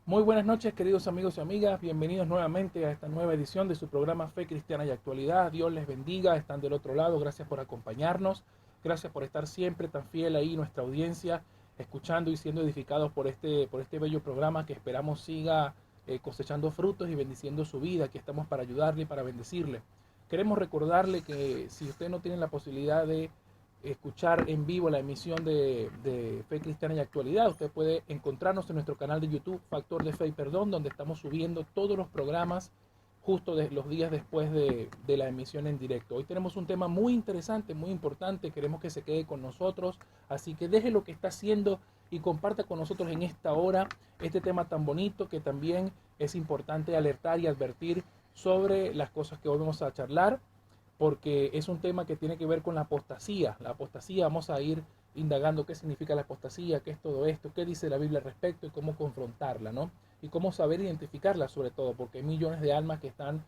Muy buenas noches, queridos amigos y amigas. Bienvenidos nuevamente a esta nueva edición de su programa Fe Cristiana y Actualidad. Dios les bendiga, están del otro lado. Gracias por acompañarnos. Gracias por estar siempre tan fiel ahí, nuestra audiencia, escuchando y siendo edificados por este bello programa que esperamos siga cosechando frutos y bendiciendo su vida. Aquí estamos para ayudarle y para bendecirle. Queremos recordarle que si usted no tiene la posibilidad de escuchar en vivo la emisión de Fe Cristiana y Actualidad, usted puede encontrarnos en nuestro canal de YouTube Factor de Fe y Perdón, donde estamos subiendo todos los programas justo de los días después de la emisión en directo. Hoy tenemos un tema muy interesante, muy importante, queremos que se quede con nosotros, así que deje lo que está haciendo y comparta con nosotros en esta hora este tema tan bonito que también es importante alertar y advertir sobre las cosas que hoy vamos a charlar, porque es un tema que tiene que ver con la apostasía. La apostasía, vamos a ir indagando qué significa la apostasía, qué es todo esto, qué dice la Biblia al respecto y cómo confrontarla, ¿no? Y cómo saber identificarla sobre todo, porque hay millones de almas que están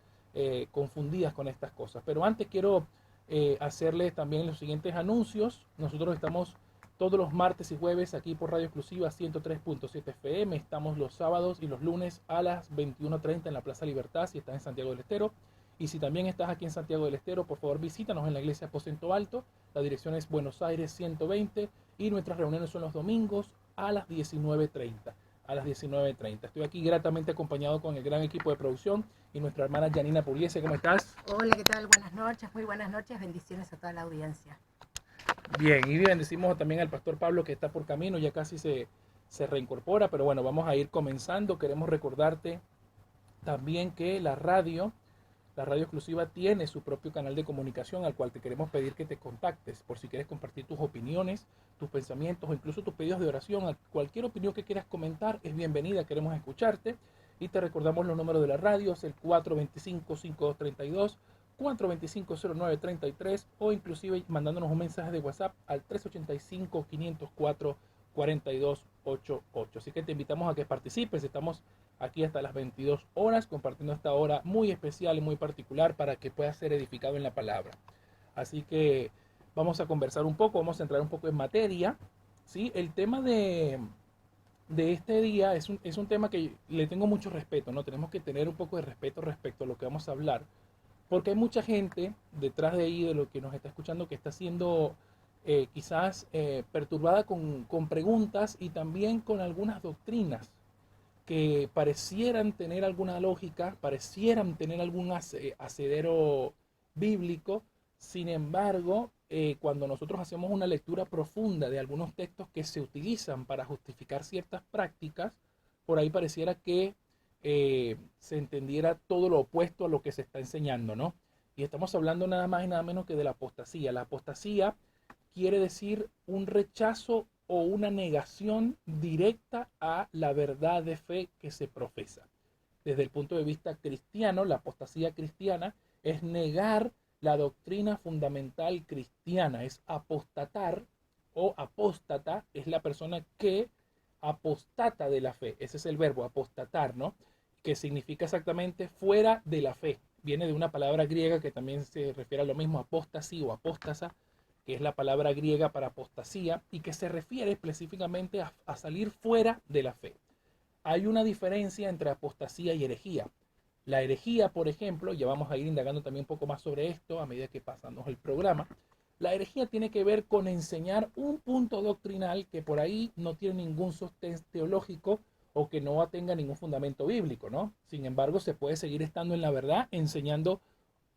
confundidas con estas cosas. Pero antes quiero hacerles también los siguientes anuncios. Nosotros estamos todos los martes y jueves aquí por Radio Exclusiva 103.7 FM. Estamos los sábados y los lunes a las 21:30 en la Plaza Libertad, si estás en Santiago del Estero. Y si también estás aquí en Santiago del Estero, por favor visítanos en la iglesia Aposento Alto. La dirección es Buenos Aires 120 y nuestras reuniones son los domingos a las 19:30. A las 19:30. Estoy aquí gratamente acompañado con el gran equipo de producción y nuestra hermana Janina Pugliese. ¿Cómo estás? Hola, ¿qué tal? Buenas noches, muy buenas noches, bendiciones a toda la audiencia. Bien, y bendecimos también al pastor Pablo que está por camino, ya casi se reincorpora, pero bueno, vamos a ir comenzando. Queremos recordarte también que la radio exclusiva tiene su propio canal de comunicación al cual te queremos pedir que te contactes por si quieres compartir tus opiniones, tus pensamientos o incluso tus pedidos de oración. Cualquier opinión que quieras comentar es bienvenida, queremos escucharte. Y te recordamos los números de la radio, es el 425-5232, 425-0933 o inclusive mandándonos un mensaje de WhatsApp al 385-504-4288. Así que te invitamos a que participes, estamos aquí hasta las 22 horas, compartiendo esta hora muy especial y muy particular para que puedas ser edificado en la palabra. Así que vamos a conversar un poco, vamos a entrar un poco en materia. ¿Sí? El tema de este día es un tema que le tengo mucho respeto, ¿no? Tenemos que tener un poco de respeto respecto a lo que vamos a hablar, porque hay mucha gente detrás de ahí, de lo que nos está escuchando, que está siendo quizás perturbada con preguntas y también con algunas doctrinas que parecieran tener alguna lógica, parecieran tener algún asidero bíblico. Sin embargo, cuando nosotros hacemos una lectura profunda de algunos textos que se utilizan para justificar ciertas prácticas, por ahí pareciera que se entendiera todo lo opuesto a lo que se está enseñando, ¿no? Y estamos hablando nada más y nada menos que de la apostasía. La apostasía quiere decir un rechazo o una negación directa a la verdad de fe que se profesa. Desde el punto de vista cristiano, la apostasía cristiana es negar la doctrina fundamental cristiana, es apostatar, o apóstata es la persona que apostata de la fe. Ese es el verbo, apostatar, ¿no? Que significa exactamente fuera de la fe. Viene de una palabra griega que también se refiere a lo mismo, apostasí o apóstasa, que es la palabra griega para apostasía y que se refiere específicamente a salir fuera de la fe. Hay una diferencia entre apostasía y herejía. La herejía, por ejemplo, ya vamos a ir indagando también un poco más sobre esto a medida que pasamos el programa. La herejía tiene que ver con enseñar un punto doctrinal que por ahí no tiene ningún sostén teológico o que no tenga ningún fundamento bíblico, ¿no? Sin embargo, se puede seguir estando en la verdad enseñando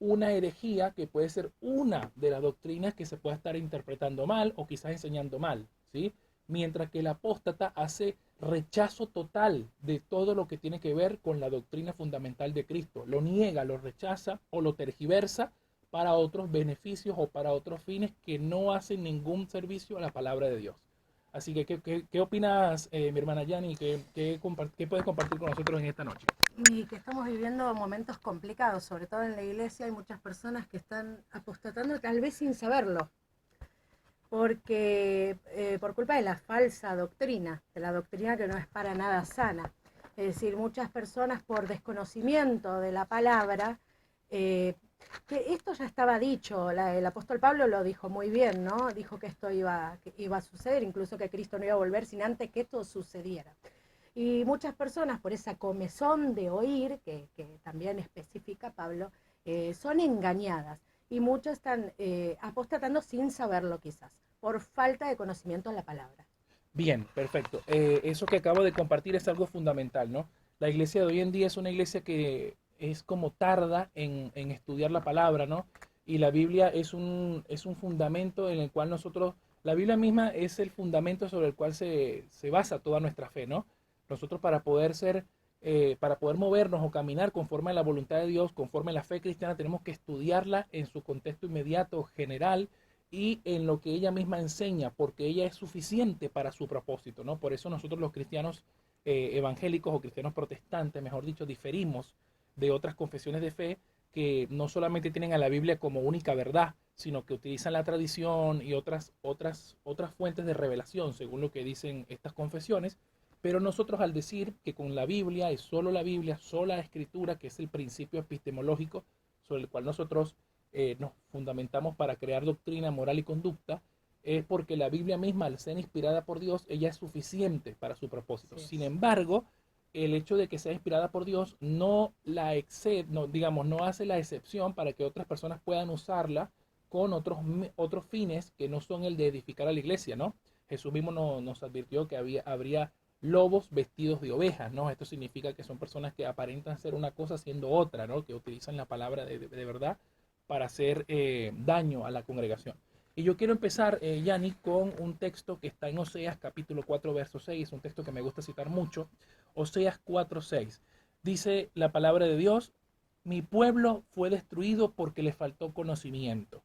una herejía que puede ser una de las doctrinas que se pueda estar interpretando mal o quizás enseñando mal, ¿sí? Mientras que el apóstata hace rechazo total de todo lo que tiene que ver con la doctrina fundamental de Cristo. Lo niega, lo rechaza o lo tergiversa para otros beneficios o para otros fines que no hacen ningún servicio a la palabra de Dios. Así que, ¿qué opinas, mi hermana Yani? ¿Qué puedes compartir con nosotros en esta noche? Y que estamos viviendo momentos complicados, sobre todo en la iglesia hay muchas personas que están apostatando tal vez sin saberlo, porque por culpa de la falsa doctrina, de la doctrina que no es para nada sana. Es decir, muchas personas por desconocimiento de la palabra, que esto ya estaba dicho, el apóstol Pablo lo dijo muy bien, ¿no? Dijo que esto que iba a suceder, incluso que Cristo no iba a volver sin antes que esto sucediera. Y muchas personas, por esa comezón de oír, que también especifica Pablo, son engañadas. Y muchos están apostatando sin saberlo quizás, por falta de conocimiento de la palabra. Bien, perfecto. Eso que acabo de compartir es algo fundamental, ¿no? La iglesia de hoy en día es una iglesia que es como tarda en estudiar la palabra, ¿no? Y la Biblia es un fundamento en el cual nosotros, la Biblia misma es el fundamento sobre el cual se basa toda nuestra fe, ¿no? Nosotros para poder movernos o caminar conforme a la voluntad de Dios, conforme a la fe cristiana, tenemos que estudiarla en su contexto inmediato, general, y en lo que ella misma enseña, porque ella es suficiente para su propósito, ¿no? Por eso nosotros los cristianos evangélicos o cristianos protestantes, mejor dicho, diferimos de otras confesiones de fe que no solamente tienen a la Biblia como única verdad, sino que utilizan la tradición y otras fuentes de revelación, según lo que dicen estas confesiones. Pero nosotros al decir que con la Biblia es solo la Biblia, sola escritura, que es el principio epistemológico sobre el cual nosotros nos fundamentamos para crear doctrina, moral y conducta, es porque la Biblia misma, al ser inspirada por Dios, ella es suficiente para su propósito. Sin embargo, el hecho de que sea inspirada por Dios no la excede, no, digamos, no hace la excepción para que otras personas puedan usarla con otros fines que no son el de edificar a la iglesia, ¿no? Jesús mismo nos advirtió que habría lobos vestidos de ovejas, ¿no? Esto significa que son personas que aparentan ser una cosa siendo otra, ¿no? Que utilizan la palabra de verdad para hacer daño a la congregación. Y yo quiero empezar, Yanni, con un texto que está en Oseas capítulo 4, verso 6, un texto que me gusta citar mucho. Oseas 4, 6. Dice la palabra de Dios, mi pueblo fue destruido porque le faltó conocimiento.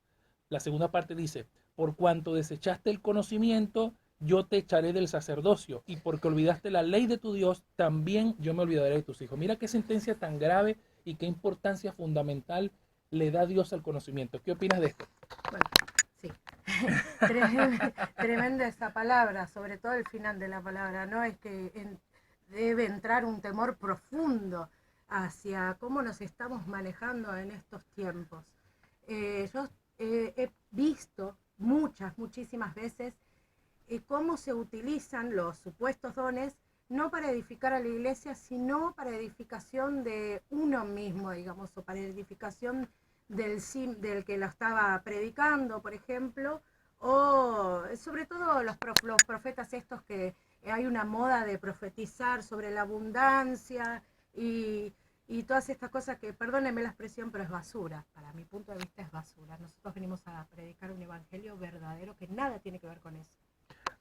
La segunda parte dice, por cuanto desechaste el conocimiento, yo te echaré del sacerdocio, y porque olvidaste la ley de tu Dios, también yo me olvidaré de tus hijos. Mira qué sentencia tan grave y qué importancia fundamental le da Dios al conocimiento. ¿Qué opinas de esto? Bueno, sí. Tremenda esa palabra, sobre todo el final de la palabra, ¿no? Es que debe entrar un temor profundo hacia cómo nos estamos manejando en estos tiempos. Yo he visto muchísimas veces cómo se utilizan los supuestos dones, no para edificar a la iglesia, sino para edificación de uno mismo, digamos, o para edificación del que lo estaba predicando, por ejemplo, o sobre todo los profetas estos que hay una moda de profetizar sobre la abundancia y todas estas cosas que, perdónenme la expresión, pero es basura. Para mi punto de vista es basura. Nosotros venimos a predicar un evangelio verdadero que nada tiene que ver con eso.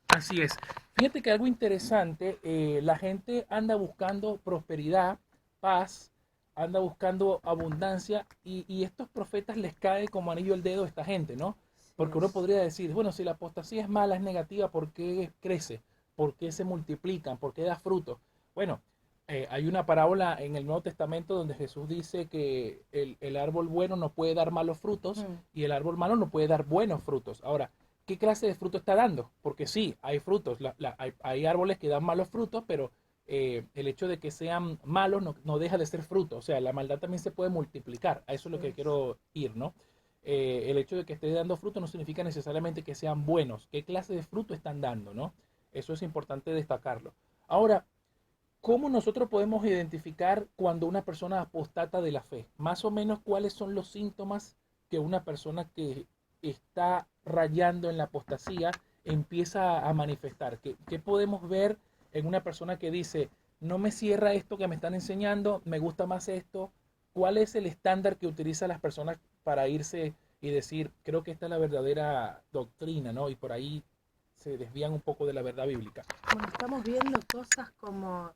Así es. Fíjate que algo interesante, la gente anda buscando prosperidad, paz, anda buscando abundancia y estos profetas les cae como anillo al dedo a esta gente, ¿no? Porque uno podría decir, bueno, si la apostasía es mala, es negativa, ¿por qué crece? ¿Por qué se multiplican? ¿Por qué da fruto? Bueno, hay una parábola en el Nuevo Testamento donde Jesús dice que el árbol bueno no puede dar malos frutos y el árbol malo no puede dar buenos frutos. Ahora, ¿qué clase de fruto está dando? Porque sí, hay frutos, hay árboles que dan malos frutos, pero el hecho de que sean malos no deja de ser fruto. O sea, la maldad también se puede multiplicar. A eso es lo que quiero ir, ¿no? El hecho de que esté dando fruto no significa necesariamente que sean buenos. ¿Qué clase de fruto están dando, no? Eso es importante destacarlo. Ahora, ¿cómo nosotros podemos identificar cuando una persona apostata de la fe? Más o menos, ¿cuáles son los síntomas que una persona que está rayando en la apostasía empieza a manifestar? ¿Qué podemos ver en una persona que dice, no me cierra esto que me están enseñando, me gusta más esto? ¿Cuál es el estándar que utilizan las personas para irse y decir, creo que esta es la verdadera doctrina, ¿no? Y por ahí se desvían un poco de la verdad bíblica. Bueno, estamos viendo cosas como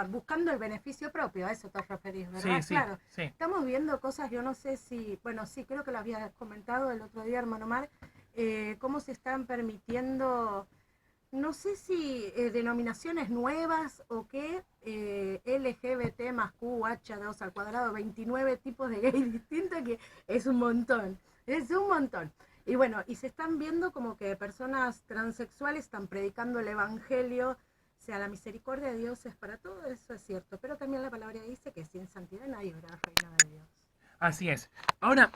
buscando el beneficio propio, a eso te referís, ¿verdad? Sí, sí, claro, sí. estamos viendo cosas, yo no sé si, bueno, sí, creo que lo había comentado el otro día, hermano Mar, cómo se están permitiendo, no sé si denominaciones nuevas o qué, LGBT más QH2 al cuadrado, 29 tipos de gay distintos, que es un montón, es un montón. Y bueno, y se están viendo como que personas transexuales están predicando el evangelio, o sea, la misericordia de Dios es para todo, eso es cierto, pero también la palabra dice que sin santidad nadie verá el reino de Dios. Así es. Ahora,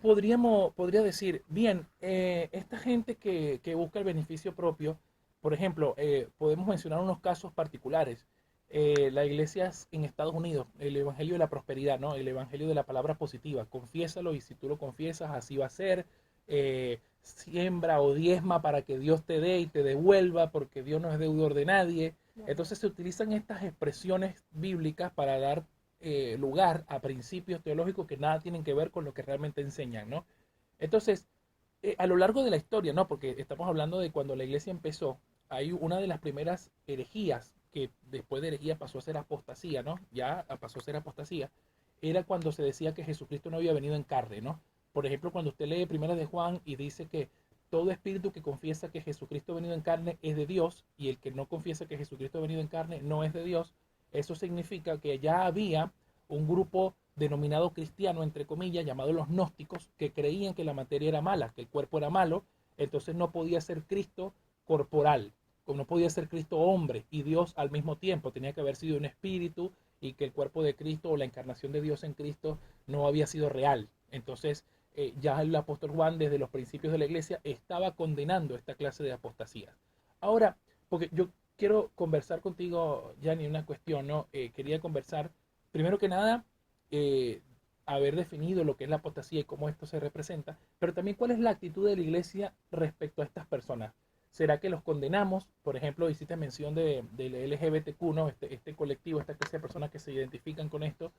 podría decir, bien, esta gente que busca el beneficio propio, por ejemplo, podemos mencionar unos casos particulares. la iglesia en Estados Unidos, el evangelio de la prosperidad, ¿no? El evangelio de la palabra positiva. Confiésalo y si tú lo confiesas, así va a ser. Siembra o diezma para que Dios te dé y te devuelva, porque Dios no es deudor de nadie. Entonces se utilizan estas expresiones bíblicas para dar lugar a principios teológicos que nada tienen que ver con lo que realmente enseñan, ¿no? Entonces, a lo largo de la historia, ¿no? Porque estamos hablando de cuando la iglesia empezó, hay una de las primeras herejías, que después de herejía pasó a ser apostasía, ¿no? Ya pasó a ser apostasía, era cuando se decía que Jesucristo no había venido en carne, ¿no? Por ejemplo, cuando usted lee Primera de Juan y dice que todo espíritu que confiesa que Jesucristo ha venido en carne es de Dios y el que no confiesa que Jesucristo ha venido en carne no es de Dios, eso significa que ya había un grupo denominado cristiano, entre comillas, llamado los gnósticos, que creían que la materia era mala, que el cuerpo era malo, entonces no podía ser Cristo corporal, como no podía ser Cristo hombre y Dios al mismo tiempo, tenía que haber sido un espíritu y que el cuerpo de Cristo o la encarnación de Dios en Cristo no había sido real. Entonces, ya el apóstol Juan desde los principios de la iglesia estaba condenando esta clase de apostasía. Ahora, porque yo quiero conversar contigo, Yanni, una cuestión, ¿no? Quería conversar, primero que nada, eh, haber definido lo que es la apostasía y cómo esto se representa, pero también cuál es la actitud de la iglesia respecto a estas personas. ¿Será que los condenamos? Por ejemplo, hiciste mención del LGBTQ, ¿no? Este colectivo, esta clase de personas que se identifican con esto.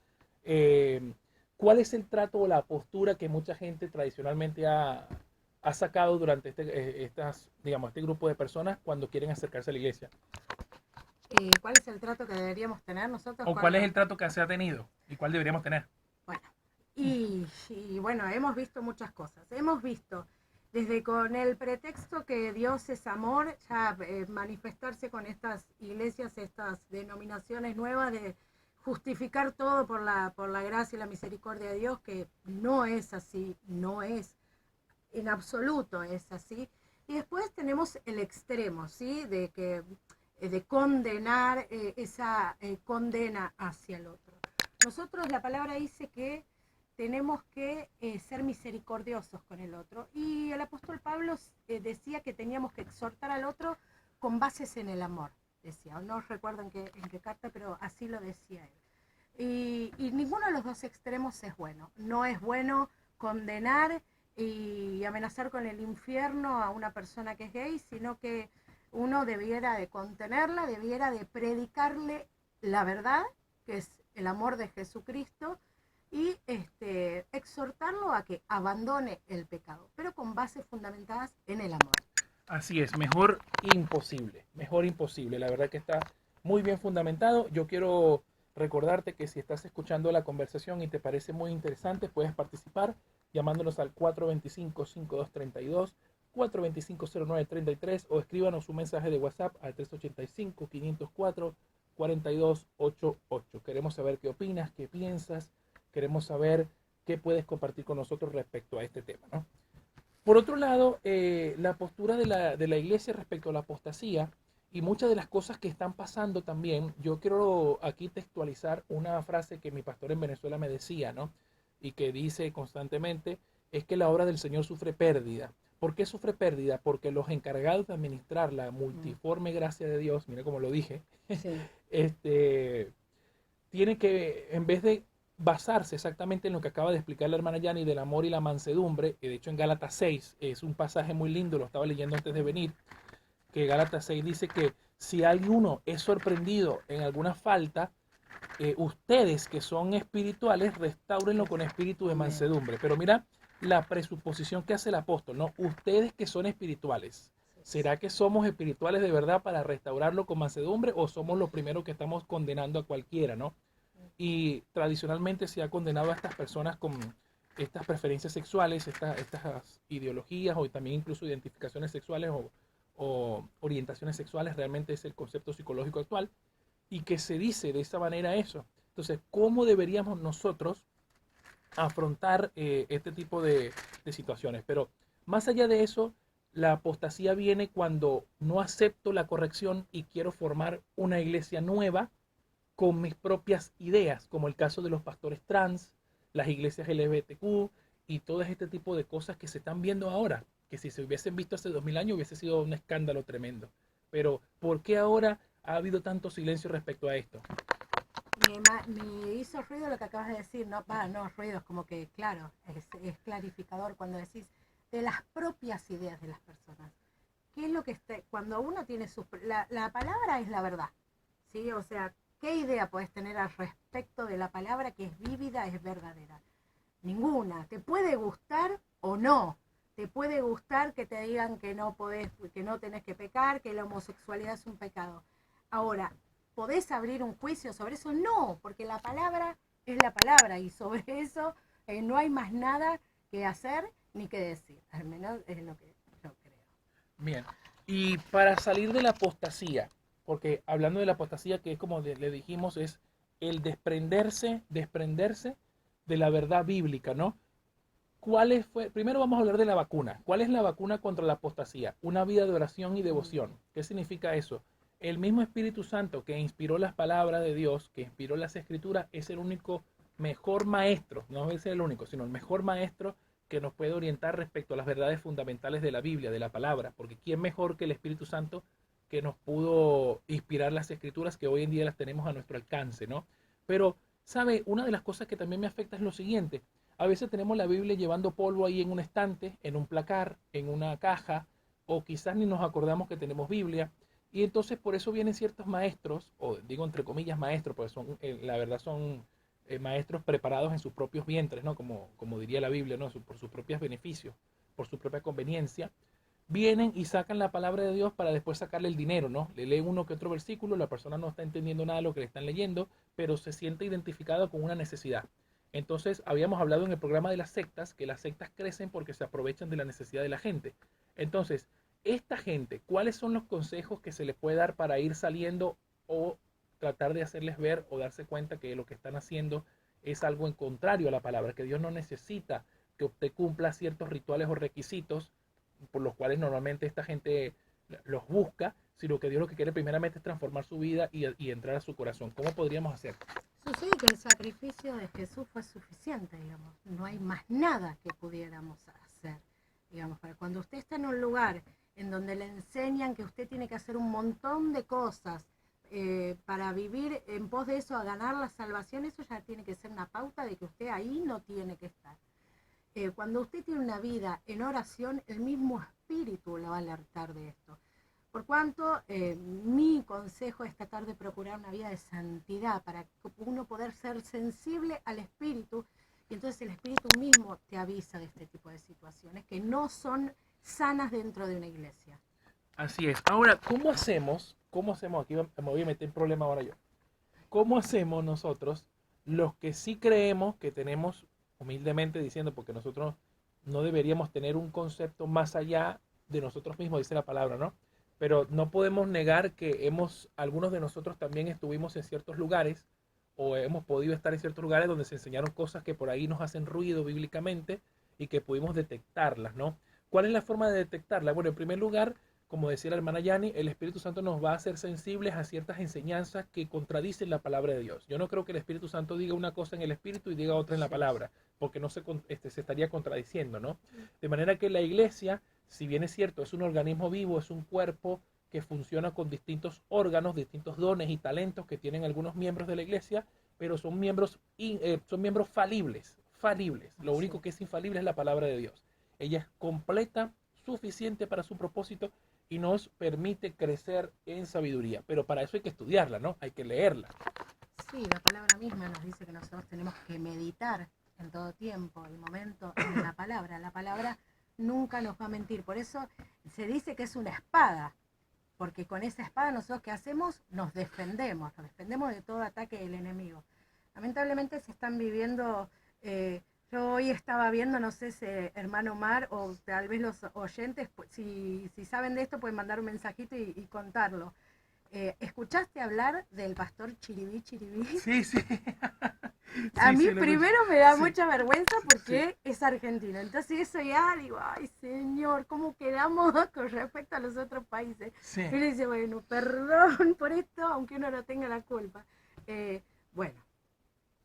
Eh, ¿Cuál es el trato o la postura que mucha gente tradicionalmente ha sacado durante digamos, este grupo de personas cuando quieren acercarse a la iglesia? ¿Cuál es el trato que deberíamos tener nosotros ¿O cuál es cuando... el trato que se ha tenido y cuál deberíamos tener? Bueno, y bueno, hemos visto muchas cosas. Hemos visto desde con el pretexto que Dios es amor, ya manifestarse con estas iglesias, estas denominaciones nuevas de justificar todo por la gracia y la misericordia de Dios, que no es así, no es en absoluto es así. Y después tenemos el extremo, ¿sí? De condenar esa condena hacia el otro. Nosotros, la palabra dice que tenemos que ser misericordiosos con el otro. Y el apóstol Pablo decía que teníamos que exhortar al otro con bases en el amor, decía. No recuerdo en qué carta, pero así lo decía él. Y ninguno de los dos extremos es bueno. No es bueno condenar y amenazar con el infierno a una persona que es gay, sino que uno debiera de contenerla, debiera de predicarle la verdad, que es el amor de Jesucristo, y exhortarlo a que abandone el pecado, pero con bases fundamentadas en el amor. Así es, mejor imposible. La verdad que está muy bien fundamentado. Yo quiero recordarte que si estás escuchando la conversación y te parece muy interesante, puedes participar llamándonos al 425-5232, 425-0933 o escríbanos un mensaje de WhatsApp al 385-504-4288. Queremos saber qué opinas, qué piensas, queremos saber qué puedes compartir con nosotros respecto a este tema, ¿no? Por otro lado, la postura de la iglesia respecto a la apostasía y muchas de las cosas que están pasando también, yo quiero aquí textualizar una frase que mi pastor en Venezuela me decía, ¿no? Y que dice constantemente, es que la obra del Señor sufre pérdida. ¿Por qué sufre pérdida? Porque los encargados de administrar la multiforme gracia de Dios, mira cómo lo dije, Sí. tienen que, en vez de basarse exactamente en lo que acaba de explicar la hermana Yani del amor y la mansedumbre, que de hecho en Gálatas 6 es un pasaje muy lindo, lo estaba leyendo antes de venir, que Gálatas 6 dice que si alguno es sorprendido en alguna falta, ustedes que son espirituales, restáurenlo con espíritu de mansedumbre. Pero mira la presuposición que hace el apóstol, ¿no? Ustedes que son espirituales. ¿Será que somos espirituales de verdad para restaurarlo con mansedumbre o somos los primeros que estamos condenando a cualquiera, ¿no? Y tradicionalmente se ha condenado a estas personas con estas preferencias sexuales, estas ideologías o también incluso identificaciones sexuales o orientaciones sexuales, realmente es el concepto psicológico actual, y que se dice de esa manera eso. Entonces, ¿cómo deberíamos nosotros afrontar este tipo de situaciones? Pero más allá de eso, la apostasía viene cuando no acepto la corrección y quiero formar una iglesia nueva con mis propias ideas, como el caso de los pastores trans, las iglesias LGBTQ y todo este tipo de cosas que se están viendo ahora, que si se hubiesen visto hace 2000 años hubiese sido un escándalo tremendo. Pero ¿por qué ahora ha habido tanto silencio respecto a esto? Me hizo ruido lo que acabas de decir, no ruido, es como que, claro, es clarificador cuando decís de las propias ideas de las personas. ¿Qué es lo que está? Cuando uno tiene la palabra es la verdad, ¿sí? O sea, ¿qué idea puedes tener al respecto de la palabra que es vívida, es verdadera? Ninguna. Te puede gustar o no. Te puede gustar que te digan que no podés, que no tenés que pecar, que la homosexualidad es un pecado. Ahora, ¿podés abrir un juicio sobre eso? No, porque la palabra es la palabra y sobre eso no hay más nada que hacer ni que decir. Al menos es lo que yo creo. Bien. Y para salir de la apostasía, porque hablando de la apostasía, que es como le dijimos, es el desprenderse de la verdad bíblica, ¿no? Primero vamos a hablar de la vacuna. ¿Cuál es la vacuna contra la apostasía? Una vida de oración y devoción. ¿Qué significa eso? El mismo Espíritu Santo que inspiró las palabras de Dios, que inspiró las escrituras, es el único mejor maestro, no es el único, sino el mejor maestro que nos puede orientar respecto a las verdades fundamentales de la Biblia, de la palabra, porque ¿quién mejor que el Espíritu Santo que nos pudo inspirar las escrituras que hoy en día las tenemos a nuestro alcance, ¿no? Pero, ¿sabe? Una de las cosas que también me afecta es lo siguiente. A veces tenemos la Biblia llevando polvo ahí en un estante, en un placar, en una caja, o quizás ni nos acordamos que tenemos Biblia. Y entonces por eso vienen ciertos maestros, o digo entre comillas maestros, porque son, la verdad son maestros preparados en sus propios vientres, ¿no? Como diría la Biblia, ¿no? Por sus propios beneficios, por su propia conveniencia. Vienen y sacan la palabra de Dios para después sacarle el dinero, ¿no? Le leen uno que otro versículo, la persona no está entendiendo nada de lo que le están leyendo, pero se siente identificada con una necesidad. Entonces, habíamos hablado en el programa de las sectas, que las sectas crecen porque se aprovechan de la necesidad de la gente. Entonces, esta gente, ¿cuáles son los consejos que se les puede dar para ir saliendo o tratar de hacerles ver o darse cuenta que lo que están haciendo es algo en contrario a la palabra, que Dios no necesita que usted cumpla ciertos rituales o requisitos por los cuales normalmente esta gente los busca, sino que Dios lo que quiere primeramente es transformar su vida y entrar a su corazón? ¿Cómo podríamos hacer? Sucede que el sacrificio de Jesús fue suficiente, digamos. No hay más nada que pudiéramos hacer, digamos. Para cuando usted está en un lugar en donde le enseñan que usted tiene que hacer un montón de cosas para vivir en pos de eso, a ganar la salvación, eso ya tiene que ser una pauta de que usted ahí no tiene que estar. Cuando usted tiene una vida en oración, el mismo Espíritu le va a alertar de esto. Por cuanto, mi consejo es tratar de procurar una vida de santidad para uno poder ser sensible al Espíritu, y entonces el Espíritu mismo te avisa de este tipo de situaciones que no son sanas dentro de una iglesia. Así es. Ahora, ¿cómo hacemos? Aquí me voy a meter en problema ahora yo. ¿Cómo hacemos nosotros, los que sí creemos que tenemos, humildemente diciendo, porque nosotros no deberíamos tener un concepto más allá de nosotros mismos, dice la palabra, ¿no? Pero no podemos negar que algunos de nosotros también estuvimos en ciertos lugares o hemos podido estar en ciertos lugares donde se enseñaron cosas que por ahí nos hacen ruido bíblicamente y que pudimos detectarlas, ¿no? ¿Cuál es la forma de detectarla? Bueno, en primer lugar, como decía la hermana Yani, el Espíritu Santo nos va a hacer sensibles a ciertas enseñanzas que contradicen la palabra de Dios. Yo no creo que el Espíritu Santo diga una cosa en el Espíritu y diga otra en la palabra, porque no se estaría contradiciendo, ¿no? De manera que la iglesia, si bien es cierto, es un organismo vivo, es un cuerpo que funciona con distintos órganos, distintos dones y talentos que tienen algunos miembros de la iglesia, pero son son miembros falibles. Lo único que es infalible es la palabra de Dios. Ella es completa, suficiente para su propósito y nos permite crecer en sabiduría. Pero para eso hay que estudiarla, ¿no? Hay que leerla. Sí, la palabra misma nos dice que nosotros tenemos que meditar en todo tiempo, el momento, en la palabra. La palabra nunca nos va a mentir. Por eso se dice que es una espada, porque con esa espada nosotros, ¿qué hacemos? Nos defendemos de todo ataque del enemigo. Lamentablemente se están viviendo, yo hoy estaba viendo, no sé si hermano Omar o tal vez los oyentes, si saben de esto pueden mandar un mensajito y contarlo. ¿Escuchaste hablar del pastor Chiribí Chiribí? Sí, sí. A Sí, mí sí, primero me da sí, mucha vergüenza porque sí. es argentino. Entonces eso ya digo, ay señor, ¿cómo quedamos con respecto a los otros países? Sí. Y le dice, bueno, perdón por esto, aunque uno no tenga la culpa. Bueno,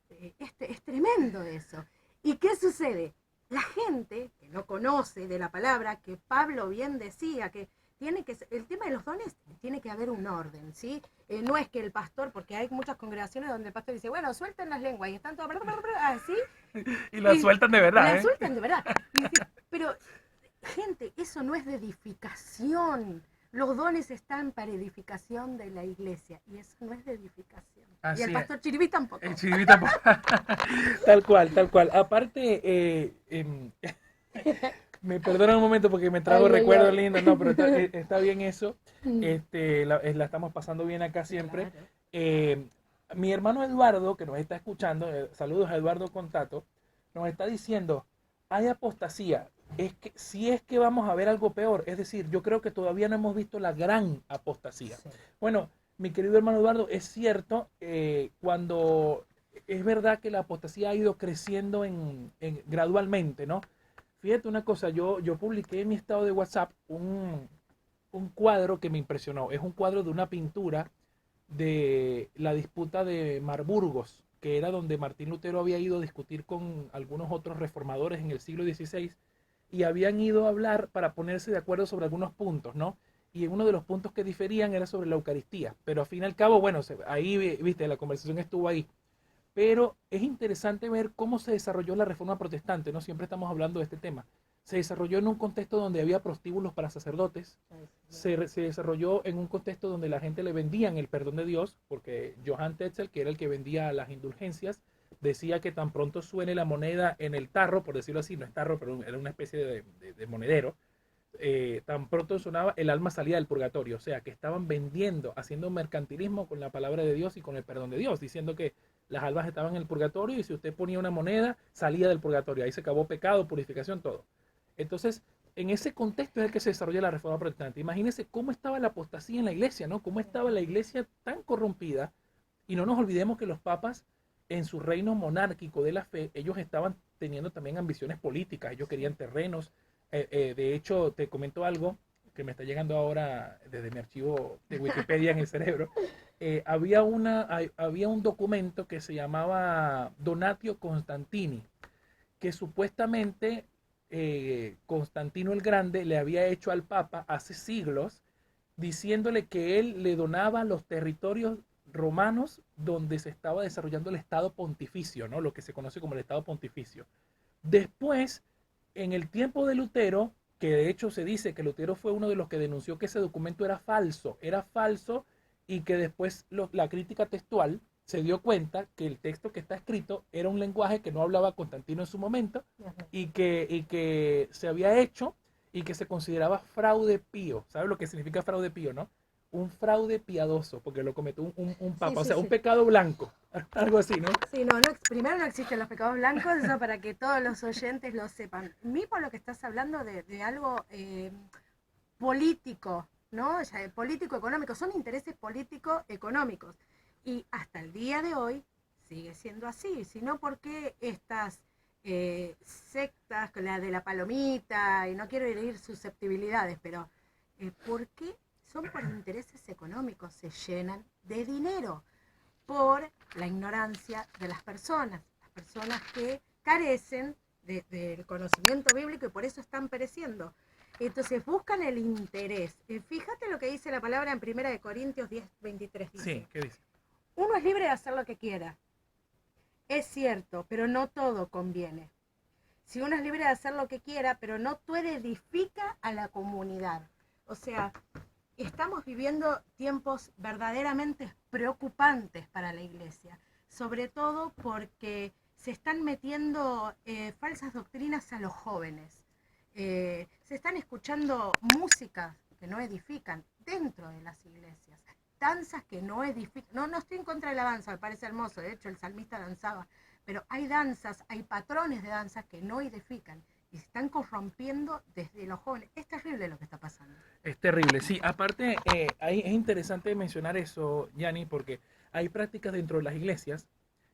es tremendo eso. ¿Y qué sucede? La gente que no conoce de la palabra, que Pablo bien decía, que el tema de los dones tiene que haber un orden, ¿sí? No es que el pastor, porque hay muchas congregaciones donde el pastor dice, bueno, suelten las lenguas y están todos así. Y la sueltan de verdad, la sueltan de verdad. Pero, gente, eso no es de edificación. Los dones están para edificación de la iglesia y eso no es de edificación. Así y el pastor Chiribí tampoco. El Chiribí tampoco. Tal cual, tal cual. Aparte, me perdonan un momento porque me trago recuerdos lindos, no, pero está bien eso. La estamos pasando bien acá siempre. Claro. Mi hermano Eduardo, que nos está escuchando, saludos a Eduardo Contato, nos está diciendo, hay apostasía. Si es que vamos a ver algo peor, es decir, yo creo que todavía no hemos visto la gran apostasía. Sí. Bueno, mi querido hermano Eduardo, es cierto, cuando es verdad que la apostasía ha ido creciendo gradualmente, ¿no? Fíjate una cosa, yo publiqué en mi estado de WhatsApp un cuadro que me impresionó. Es un cuadro de una pintura de la disputa de Marburgos, que era donde Martín Lutero había ido a discutir con algunos otros reformadores en el siglo XVI y habían ido a hablar para ponerse de acuerdo sobre algunos puntos, ¿no? Y uno de los puntos que diferían era sobre la Eucaristía. Pero al fin y al cabo, bueno, ahí, viste, la conversación estuvo ahí. Pero es interesante ver cómo se desarrolló la Reforma Protestante, ¿no? Siempre estamos hablando de este tema. Se desarrolló en un contexto donde había prostíbulos para sacerdotes. Se desarrolló en un contexto donde la gente le vendían el perdón de Dios, porque Johann Tetzel, que era el que vendía las indulgencias, decía que tan pronto suene la moneda en el tarro, por decirlo así, no es tarro, pero era una especie de monedero, tan pronto sonaba, el alma salía del purgatorio. O sea, que estaban vendiendo, haciendo mercantilismo con la palabra de Dios y con el perdón de Dios, diciendo que las almas estaban en el purgatorio y si usted ponía una moneda, salía del purgatorio. Ahí se acabó pecado, purificación, todo. Entonces, en ese contexto es el que se desarrolla la Reforma Protestante. Imagínense cómo estaba la apostasía en la iglesia, ¿no? Cómo estaba la iglesia tan corrompida. Y no nos olvidemos que los papas, en su reino monárquico de la fe, ellos estaban teniendo también ambiciones políticas. Ellos querían terrenos. De hecho, te comento algo que me está llegando ahora desde mi archivo de Wikipedia en el cerebro. Había un documento que se llamaba Donatio Constantini, que supuestamente Constantino el Grande le había hecho al Papa hace siglos, diciéndole que él le donaba los territorios romanos donde se estaba desarrollando el Estado Pontificio, ¿no? Lo que se conoce como el Estado Pontificio. Después, en el tiempo de Lutero, que de hecho se dice que Lutero fue uno de los que denunció que ese documento era falso y que después la crítica textual se dio cuenta que el texto que está escrito era un lenguaje que no hablaba Constantino en su momento y que se había hecho y que se consideraba fraude pío. ¿Sabes lo que significa fraude pío, no? Un fraude piadoso, porque lo cometió un papa, o sea, un pecado blanco, algo así, ¿no? Sí, primero no existen los pecados blancos, eso para que todos los oyentes lo sepan. Mismo lo que estás hablando de algo político, ¿no? Político económico, son intereses político económicos. Y hasta el día de hoy sigue siendo así, sino porque estas sectas, la de la palomita, y no quiero herir susceptibilidades, pero ¿por qué? Son por intereses económicos, se llenan de dinero por la ignorancia de las personas que carecen del conocimiento bíblico y por eso están pereciendo. Entonces buscan el interés. Fíjate lo que dice la palabra en 1 Corintios 10:23. Sí, ¿qué dice? Uno es libre de hacer lo que quiera. Es cierto, pero no todo conviene. Si uno es libre de hacer lo que quiera, pero no todo edifica a la comunidad. O sea, estamos viviendo tiempos verdaderamente preocupantes para la iglesia, sobre todo porque se están metiendo falsas doctrinas a los jóvenes. Se están escuchando músicas que no edifican dentro de las iglesias, danzas que no edifican. No estoy en contra de la danza, me parece hermoso, de hecho el salmista danzaba, pero hay danzas, hay patrones de danzas que no edifican. Y se están corrompiendo desde los jóvenes. Es terrible lo que está pasando. Es terrible, sí. Aparte, es interesante mencionar eso, Yanni, porque hay prácticas dentro de las iglesias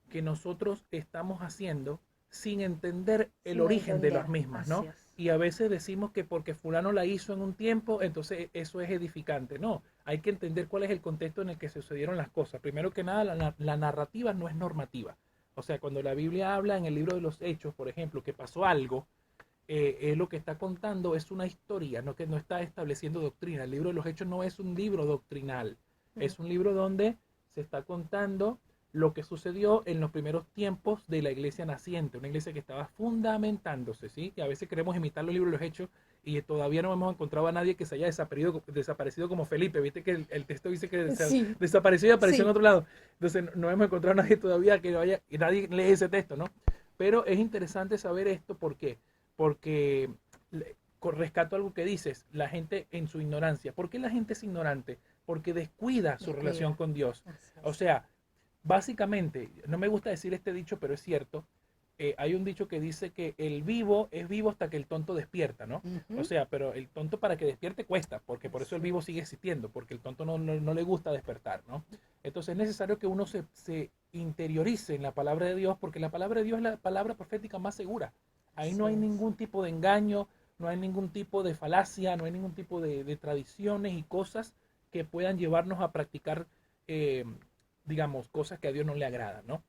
que nosotros estamos haciendo sin entender el origen de las mismas, ¿no? Y a veces decimos que porque fulano la hizo en un tiempo, entonces eso es edificante. No, hay que entender cuál es el contexto en el que sucedieron las cosas. Primero que nada, la narrativa no es normativa. O sea, cuando la Biblia habla en el libro de los Hechos, por ejemplo, que pasó algo, es lo que está contando, es una historia, no que no está estableciendo doctrina. El libro de los Hechos no es un libro doctrinal, es un libro donde se está contando lo que sucedió en los primeros tiempos de la iglesia naciente, una iglesia que estaba fundamentándose, ¿sí? Que a veces queremos imitar los libros de los Hechos y todavía no hemos encontrado a nadie que se haya desaparecido como Felipe. Viste que el texto dice que se Sí, desapareció y apareció en sí. otro lado. Entonces no hemos encontrado a nadie todavía que vaya, y nadie lee ese texto, ¿no? Pero es interesante saber esto, ¿por qué? Porque rescato algo que dices, la gente en su ignorancia. ¿Por qué la gente es ignorante? Porque descuida su relación Descuida. con Dios. Así O es. sea, básicamente, no me gusta decir este dicho, pero es cierto. Hay un dicho que dice que el vivo es vivo hasta que el tonto despierta, ¿no? O Ujú. sea, pero el tonto para que despierte cuesta, porque por eso el Así vivo es. sigue existiendo, porque el tonto no le gusta despertar, ¿no? Entonces es necesario que uno se interiorice en la palabra de Dios, porque la palabra de Dios es la palabra profética más segura. Ahí no Así hay es. ningún tipo de engaño, no hay ningún tipo de falacia, no hay ningún tipo de tradiciones y cosas que puedan llevarnos a practicar, eh, digamos, cosas que a Dios no le agradan, ¿no?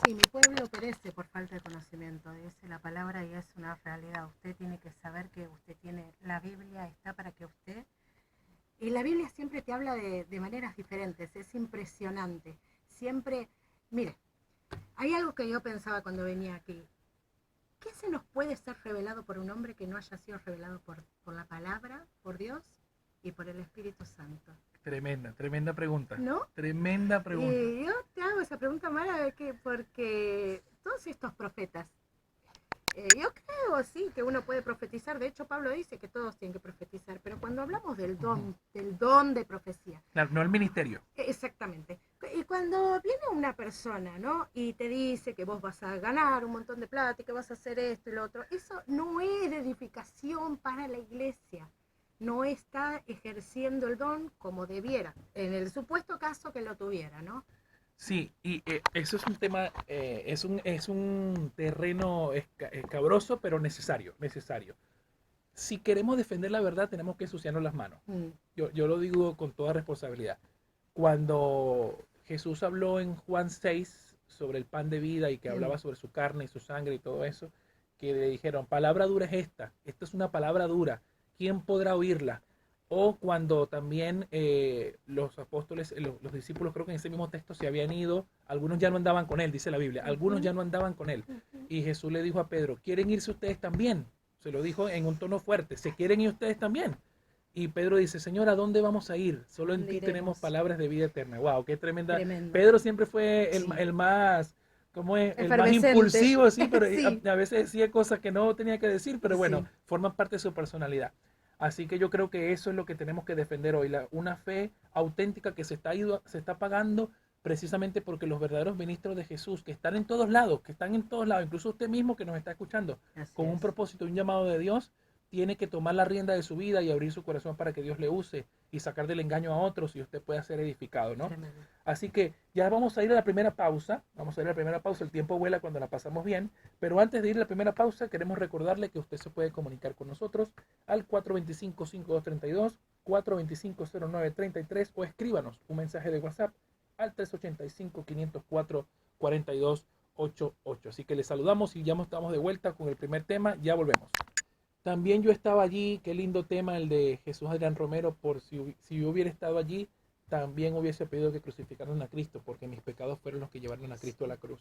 Sí, mi pueblo perece por falta de conocimiento, dice la palabra y es una realidad. Usted tiene que saber que usted tiene, la Biblia está para que usted... Y la Biblia siempre te habla de maneras diferentes, es impresionante. Siempre, mire, hay algo que yo pensaba cuando venía aquí. ¿Qué se nos puede ser revelado por un hombre que no haya sido revelado por la palabra, por Dios y por el Espíritu Santo? Tremenda, tremenda pregunta. ¿No? Tremenda pregunta. Y yo te hago esa pregunta, Mara, porque todos estos profetas, yo creo, sí, que uno puede profetizar. De hecho, Pablo dice que todos tienen que profetizar. Pero cuando hablamos Ujú. del don de profecía, Claro, no el ministerio. exactamente. Y cuando viene una persona, ¿no? Y te dice que vos vas a ganar un montón de plata y que vas a hacer esto y lo otro, eso no es de edificación para la iglesia. No está ejerciendo el don como debiera, en el supuesto caso que lo tuviera, ¿no? Sí, y eso es un tema, es un terreno escabroso, pero necesario, necesario. Si queremos defender la verdad, tenemos que ensuciarnos las manos. Mm. Yo lo digo con toda responsabilidad. Cuando Jesús habló en Juan 6 sobre el pan de vida y que Mm. hablaba sobre su carne y su sangre y todo eso, que le dijeron, palabra dura es esta es una palabra dura, ¿quién podrá oírla? O cuando también los apóstoles, los discípulos, creo que en ese mismo texto se habían ido, algunos ya no andaban con él, dice la Biblia, algunos Ujú. ya no andaban con él. Ujú. Y Jesús le dijo a Pedro, ¿quieren irse ustedes también? Se lo dijo en un tono fuerte, ¿se quieren ir ustedes también? Y Pedro dice, Señor, ¿a dónde vamos a ir? ¿A Solo en dónde ti tenemos iremos? palabras de vida eterna. Wow, qué tremenda. Tremendo. Pedro siempre fue Sí. el más, ¿cómo es? El más Efervescente. impulsivo, sí, pero Sí. a veces decía cosas que no tenía que decir, pero bueno, Sí. forman parte de su personalidad. Así que yo creo que eso es lo que tenemos que defender hoy, una fe auténtica que se está pagando precisamente porque los verdaderos ministros de Jesús, que están en todos lados, que están en todos lados, incluso usted mismo que nos está escuchando, Así con un es. propósito, un llamado de Dios, tiene que tomar la rienda de su vida y abrir su corazón para que Dios le use y sacar del engaño a otros y usted pueda ser edificado, ¿no? Tremendo. Así que ya vamos a ir a la primera pausa, vamos a ir a la primera pausa, el tiempo vuela cuando la pasamos bien, pero antes de ir a la primera pausa queremos recordarle que usted se puede comunicar con nosotros al 425-5232, 425-0933 o escríbanos un mensaje de WhatsApp al 385-504-4288. Así que les saludamos y ya estamos de vuelta con el primer tema, ya volvemos. También yo estaba allí, qué lindo tema el de Jesús Adrián Romero, por si yo hubiera estado allí, también hubiese pedido que crucificaran a Cristo, porque mis pecados fueron los que llevaron a Cristo a la cruz.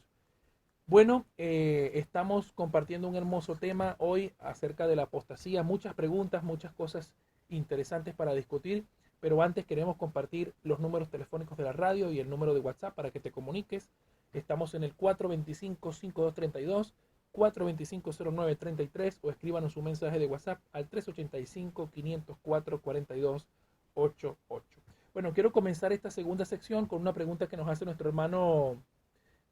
Bueno, estamos compartiendo un hermoso tema hoy acerca de la apostasía, muchas preguntas, muchas cosas interesantes para discutir, pero antes queremos compartir los números telefónicos de la radio y el número de WhatsApp para que te comuniques. Estamos en el 425-5232, 425-0933 o escríbanos un mensaje de WhatsApp al 385-504-4288. Bueno, quiero comenzar esta segunda sección con una pregunta que nos hace nuestro hermano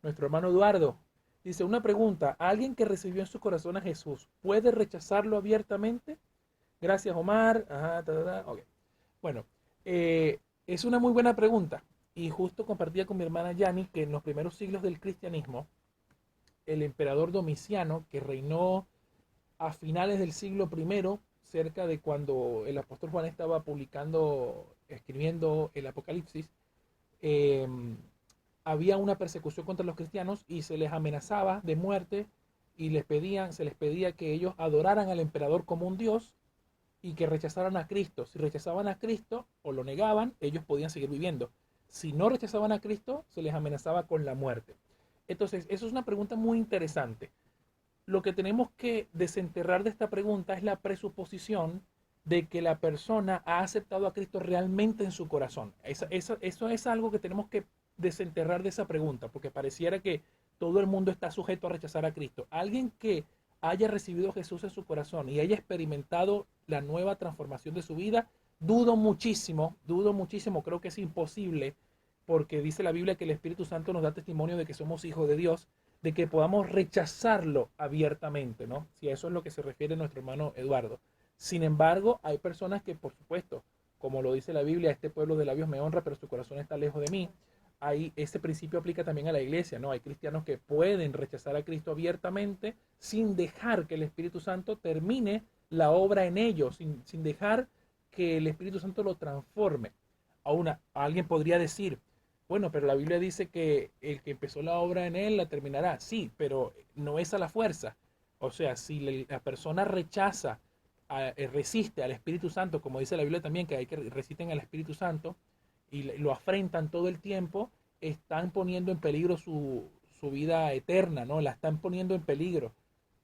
Eduardo. Dice, una pregunta, ¿alguien que recibió en su corazón a Jesús puede rechazarlo abiertamente? Gracias, Omar. Ajá, okay. Bueno, es una muy buena pregunta. Y justo compartía con mi hermana Yani que en los primeros siglos del cristianismo, el emperador Domiciano, que reinó a finales del siglo I, cerca de cuando el apóstol Juan estaba escribiendo el Apocalipsis, eh, había una persecución contra los cristianos y se les amenazaba de muerte y se les pedía que ellos adoraran al emperador como un dios y que rechazaran a Cristo. Si rechazaban a Cristo o lo negaban, ellos podían seguir viviendo. Si no rechazaban a Cristo, se les amenazaba con la muerte. Entonces, eso es una pregunta muy interesante. Lo que tenemos que desenterrar de esta pregunta es la presuposición de que la persona ha aceptado a Cristo realmente en su corazón. Eso es algo que tenemos que desenterrar de esa pregunta, porque pareciera que todo el mundo está sujeto a rechazar a Cristo. Alguien que haya recibido a Jesús en su corazón y haya experimentado la nueva transformación de su vida, dudo muchísimo, creo que es imposible, porque dice la Biblia que el Espíritu Santo nos da testimonio de que somos hijos de Dios, de que podamos rechazarlo abiertamente, ¿no? Si a eso es lo que se refiere nuestro hermano Eduardo. Sin embargo, hay personas que, por supuesto, como lo dice la Biblia, este pueblo de labios me honra, pero su corazón está lejos de mí. Ahí, ese principio aplica también a la iglesia, ¿no? Hay cristianos que pueden rechazar a Cristo abiertamente sin dejar que el Espíritu Santo termine la obra en ellos, sin dejar que el Espíritu Santo lo transforme. Alguien podría decir, bueno, pero la Biblia dice que el que empezó la obra en él la terminará. Sí, pero no es a la fuerza. O sea, si la persona rechaza, resiste al Espíritu Santo, como dice la Biblia también, que hay que resisten al Espíritu Santo y lo afrentan todo el tiempo, están poniendo en peligro su vida eterna, ¿no? La están poniendo en peligro.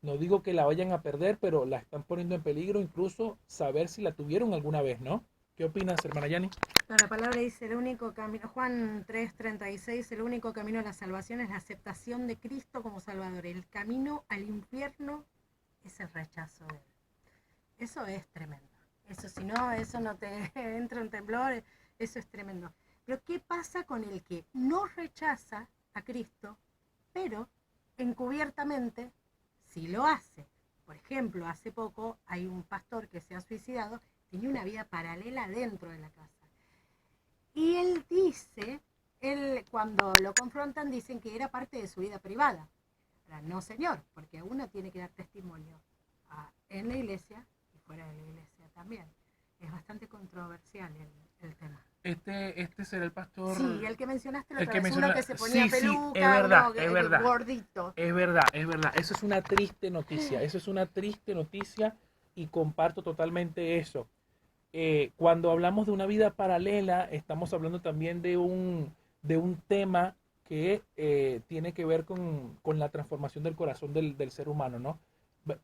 No digo que la vayan a perder, pero la están poniendo en peligro, incluso saber si la tuvieron alguna vez, ¿no? ¿Qué opinas, hermana Yani? La palabra dice, el único camino, Juan 3:36, el único camino a la salvación es la aceptación de Cristo como Salvador. El camino al infierno es el rechazo de él. Eso es tremendo. Eso, si no, eso no te entra en temblor, eso es tremendo. Pero ¿qué pasa con el que no rechaza a Cristo, pero encubiertamente sí lo hace? Por ejemplo, hace poco hay un pastor que se ha suicidado, tenía una vida paralela dentro de la casa. Y él cuando lo confrontan dicen que era parte de su vida privada. Ahora, no señor, porque uno tiene que dar testimonio en la iglesia y fuera de la iglesia también. Es bastante controversial el tema. Este será el pastor. Sí, el que mencionaste la El otra que vez, uno que se ponía sí, peluca, es verdad, uno es verdad. gordito. Es verdad, es verdad. Eso es una triste noticia. Eso es una triste noticia y comparto totalmente eso. Cuando hablamos de una vida paralela, estamos hablando también de un tema que tiene que ver con la transformación del corazón del ser humano, ¿no?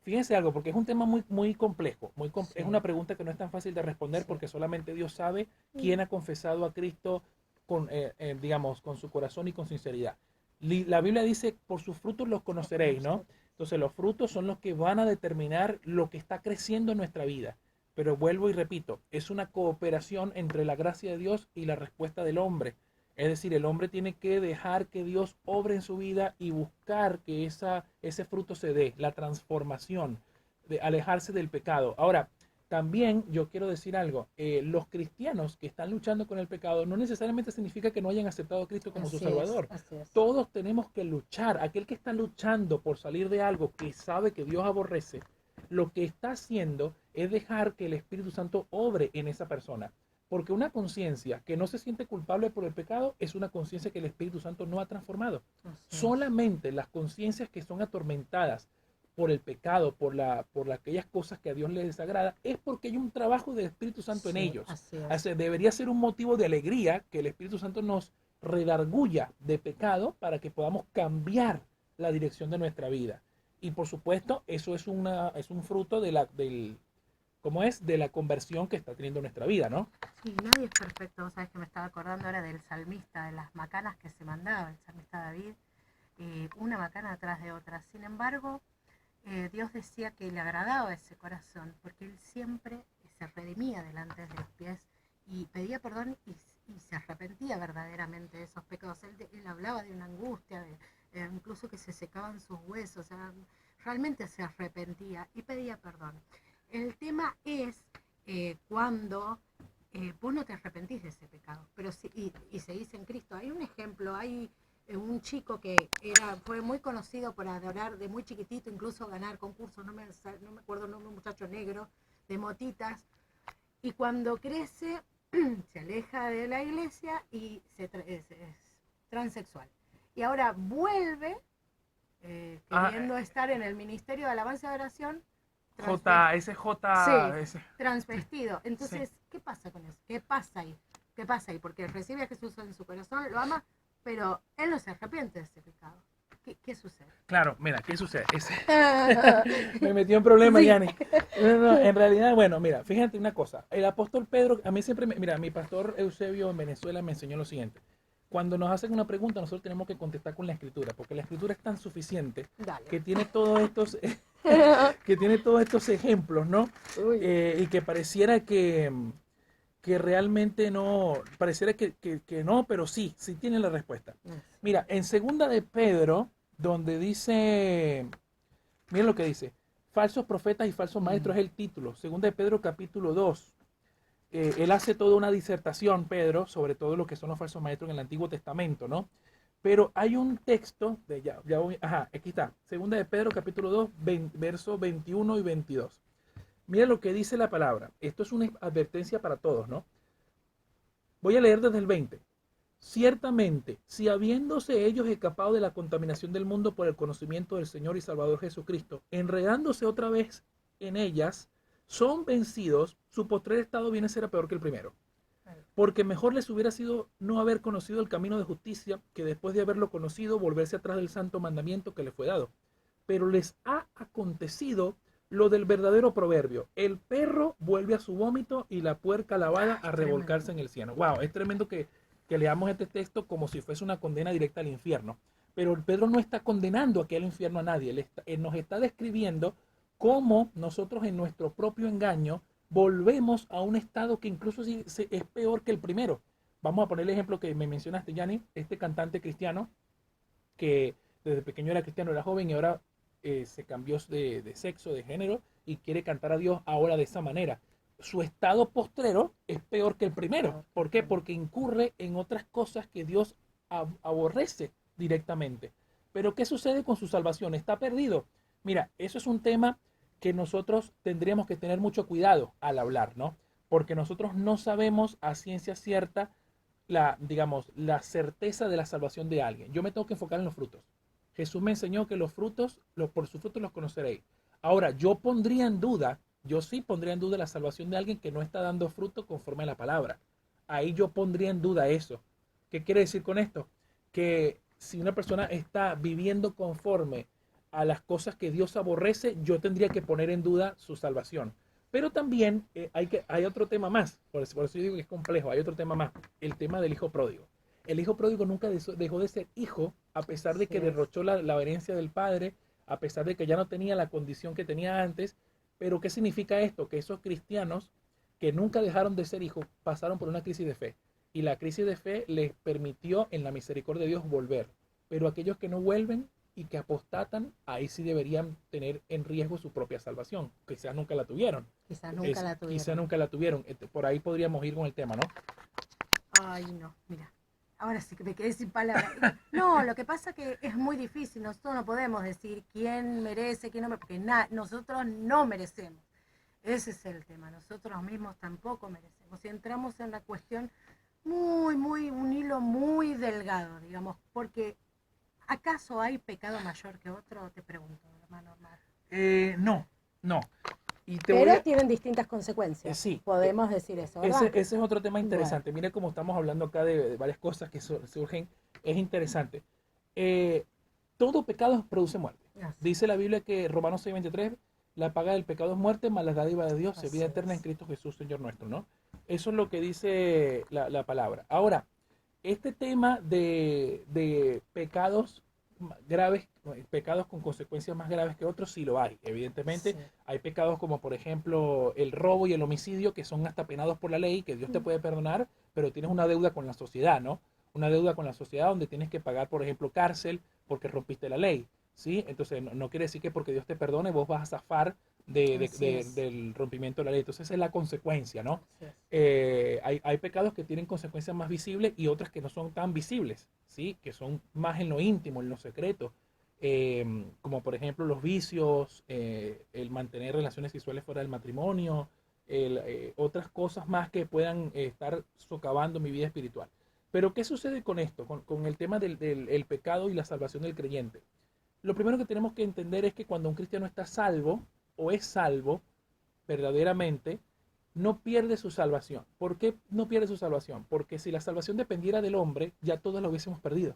Fíjense algo, porque es un tema muy complejo. Sí. Es una pregunta que no es tan fácil de responder, sí, porque solamente Dios sabe quién ha confesado a Cristo digamos, con su corazón y con sinceridad. La Biblia dice, por sus frutos los conoceréis, ¿no? Entonces los frutos son los que van a determinar lo que está creciendo en nuestra vida. Pero vuelvo y repito, es una cooperación entre la gracia de Dios y la respuesta del hombre. Es decir, el hombre tiene que dejar que Dios obre en su vida y buscar que ese fruto se dé, la transformación, de alejarse del pecado. Ahora, también yo quiero decir algo, los cristianos que están luchando con el pecado no necesariamente significa que no hayan aceptado a Cristo como su Salvador. Así es. Todos tenemos que luchar. Aquel que está luchando por salir de algo que sabe que Dios aborrece, lo que está haciendo es dejar que el Espíritu Santo obre en esa persona. Porque una conciencia que no se siente culpable por el pecado es una conciencia que el Espíritu Santo no ha transformado. Solamente las conciencias que son atormentadas por el pecado, por aquellas cosas que a Dios le desagrada, es porque hay un trabajo del Espíritu Santo en ellos. Debería ser un motivo de alegría que el Espíritu Santo nos redarguya de pecado para que podamos cambiar la dirección de nuestra vida. Y por supuesto, eso es un fruto de la conversión que está teniendo nuestra vida, ¿no? Sí, nadie es perfecto. Vos sabés que me estaba acordando ahora del salmista, de las macanas que se mandaba, el salmista David, una macana atrás de otra. Sin embargo, Dios decía que le agradaba ese corazón, porque él siempre se redimía delante de los pies y pedía perdón y se arrepentía verdaderamente de esos pecados. Él hablaba de una angustia, incluso que se secaban sus huesos, o sea, realmente se arrepentía y pedía perdón. El tema es cuando vos no te arrepentís de ese pecado, pero y seguís en Cristo. Hay un ejemplo, hay un chico que fue muy conocido por adorar de muy chiquitito, incluso ganar concursos, no me acuerdo el nombre, un muchacho negro, de motitas, y cuando crece se aleja de la iglesia y es transexual. Y ahora vuelve queriendo estar en el Ministerio de Alabanza y Adoración. Ese. Transvestido. Entonces, Sí. ¿qué pasa con eso? ¿Qué pasa ahí? ¿Qué pasa ahí? Porque recibe a Jesús en su corazón, lo ama, pero él no se arrepiente de ese pecado. ¿Qué sucede? Claro, mira, ¿qué sucede? Me metió en problemas, Sí. Yanni. No, en realidad, bueno, mira, fíjate una cosa. El apóstol Pedro, a mí siempre, mira, mi pastor Eusebio en Venezuela me enseñó lo siguiente. Cuando nos hacen una pregunta, nosotros tenemos que contestar con la escritura, porque la escritura es tan suficiente Dale. que tiene todos estos, que tiene todos estos ejemplos, ¿no? Y que pareciera que realmente no, pareciera que no, pero sí, sí tiene la respuesta. Mira, en segunda de Pedro, donde dice, miren lo que dice, falsos profetas y falsos maestros es el título, segunda de Pedro capítulo 2. Él hace toda una disertación, Pedro, sobre todo lo que son los falsos maestros en el Antiguo Testamento, ¿no? Pero hay un texto, aquí está, segunda de Pedro capítulo 2, versos 21 y 22. Mira lo que dice la palabra. Esto es una advertencia para todos, ¿no? Voy a leer desde el 20. Ciertamente, si habiéndose ellos escapado de la contaminación del mundo por el conocimiento del Señor y Salvador Jesucristo, enredándose otra vez en ellas, son vencidos, su postrer estado viene a ser peor que el primero. Porque mejor les hubiera sido no haber conocido el camino de justicia que después de haberlo conocido volverse atrás del santo mandamiento que les fue dado. Pero les ha acontecido lo del verdadero proverbio. El perro vuelve a su vómito y la puerca lavada a revolcarse en el cieno. Wow, es tremendo que leamos este texto como si fuese una condena directa al infierno. Pero Pedro no está condenando aquel infierno a nadie. Él nos está describiendo cómo nosotros en nuestro propio engaño volvemos a un estado que incluso es peor que el primero. Vamos a poner el ejemplo que me mencionaste, Yanni, este cantante cristiano que desde pequeño era cristiano, era joven y ahora se cambió de sexo, de género y quiere cantar a Dios ahora de esa manera. Su estado postrero es peor que el primero. ¿Por qué? Porque incurre en otras cosas que Dios aborrece directamente. Pero ¿qué sucede con su salvación? ¿Está perdido? Mira, eso es un tema que nosotros tendríamos que tener mucho cuidado al hablar, ¿no? Porque nosotros no sabemos a ciencia cierta digamos, la certeza de la salvación de alguien. Yo me tengo que enfocar en los frutos. Jesús me enseñó que los frutos, por sus frutos los conoceréis. Ahora, yo sí pondría en duda la salvación de alguien que no está dando fruto conforme a la palabra. Ahí yo pondría en duda eso. ¿Qué quiere decir con esto? Que si una persona está viviendo conforme a las cosas que Dios aborrece, yo tendría que poner en duda su salvación. Pero también hay otro tema más, por eso yo digo que es complejo, hay otro tema más, el tema del hijo pródigo. El hijo pródigo nunca dejó de ser hijo, a pesar de que derrochó la herencia del padre, a pesar de que ya no tenía la condición que tenía antes. Pero ¿qué significa esto? Que esos cristianos que nunca dejaron de ser hijos pasaron por una crisis de fe. Y la crisis de fe les permitió en la misericordia de Dios volver. Pero aquellos que no vuelven y que apostatan, ahí sí deberían tener en riesgo su propia salvación. Quizás nunca la tuvieron. Quizás nunca la tuvieron. Por ahí podríamos ir con el tema, ¿no? Ay, no, mira. Ahora sí que me quedé sin palabras. No, lo que pasa es que es muy difícil. Nosotros no podemos decir quién merece, quién no merece, porque nosotros no merecemos. Ese es el tema. Nosotros mismos tampoco merecemos. Y entramos en la cuestión un hilo muy delgado, digamos, porque ¿acaso hay pecado mayor que otro? Te pregunto, hermano Omar. No. Pero tienen distintas consecuencias. Sí. Podemos decir eso, ¿verdad? Ese es otro tema interesante. Bueno. Mira cómo estamos hablando acá de varias cosas que surgen. Es interesante. Todo pecado produce muerte. Dice la Biblia que Romanos 6:23, la paga del pecado es muerte, mas la dádiva de Dios es vida eterna en Cristo Jesús, Señor nuestro, ¿no? Eso es lo que dice la palabra. Ahora, este tema de pecados graves, pecados con consecuencias más graves que otros, sí lo hay. Evidentemente, hay pecados como por ejemplo el robo y el homicidio que son hasta penados por la ley, que Dios te puede perdonar, pero tienes una deuda con la sociedad, ¿no? Una deuda con la sociedad donde tienes que pagar, por ejemplo, cárcel porque rompiste la ley, ¿sí? Entonces, no quiere decir que porque Dios te perdone vos vas a zafar del rompimiento de la ley. Entonces, esa es la consecuencia, ¿no? Hay pecados que tienen consecuencias más visibles y otras que no son tan visibles, ¿sí? Que son más en lo íntimo, en lo secreto. Como por ejemplo los vicios, el mantener relaciones sexuales fuera del matrimonio, otras cosas más que puedan estar socavando mi vida espiritual. Pero ¿qué sucede con esto? Con el tema del pecado y la salvación del creyente. lo primero que tenemos que entender es que cuando un cristiano está salvo o es salvo verdaderamente, no pierde su salvación. ¿Por qué no pierde su salvación? Porque si la salvación dependiera del hombre, ya todos lo hubiésemos perdido.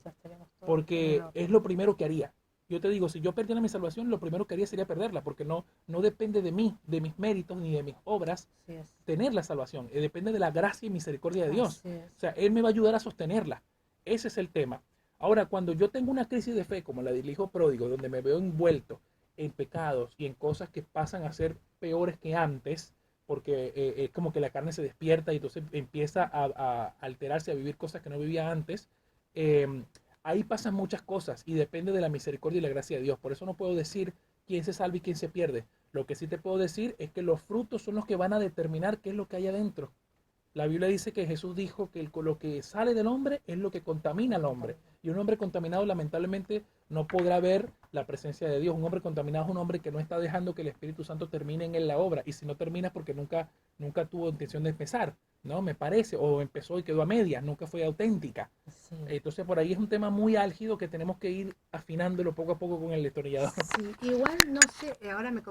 Porque es lo primero que haría. Yo te digo, si yo perdiera mi salvación, lo primero que haría sería perderla, porque no depende de mí, de mis méritos, ni de mis obras, tener la salvación. Depende de la gracia y misericordia de Dios. O sea, Él me va a ayudar a sostenerla. Ese es el tema. Ahora, cuando yo tengo una crisis de fe, como la del hijo pródigo, donde me veo envuelto en pecados y en cosas que pasan a ser peores que antes, porque es como que la carne se despierta y entonces empieza a alterarse, a vivir cosas que no vivía antes, eh, ahí pasan muchas cosas y depende de la misericordia y la gracia de Dios. Por eso no puedo decir quién se salva y quién se pierde. Lo que sí te puedo decir es que los frutos son los que van a determinar qué es lo que hay adentro. La Biblia dice que Jesús dijo que lo que sale del hombre es lo que contamina al hombre. Y un hombre contaminado lamentablemente no podrá ver la presencia de Dios. Un hombre contaminado es un hombre que no está dejando que el Espíritu Santo termine en él la obra. Y si no termina es porque nunca tuvo intención de empezar, ¿no? Me parece. O empezó y quedó a medias, nunca fue auténtica. Sí. Entonces por ahí es un tema muy álgido que tenemos que ir afinándolo poco a poco con el destornillador. Sí, igual no sé, ahora me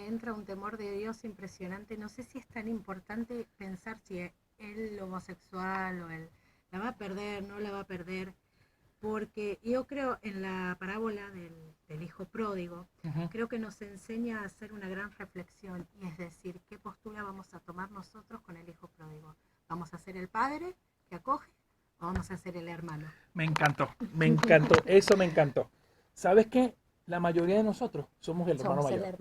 entra un temor de Dios impresionante. No sé si es tan importante pensar si el homosexual o el la va a perder, no la va a perder, porque yo creo en la parábola del hijo pródigo, creo que nos enseña a hacer una gran reflexión, y es decir, qué postura vamos a tomar nosotros con el hijo pródigo. ¿Vamos a ser el padre que acoge o vamos a ser el hermano? Me encantó, eso me encantó. ¿Sabes qué? La mayoría de nosotros somos el hermano mayor.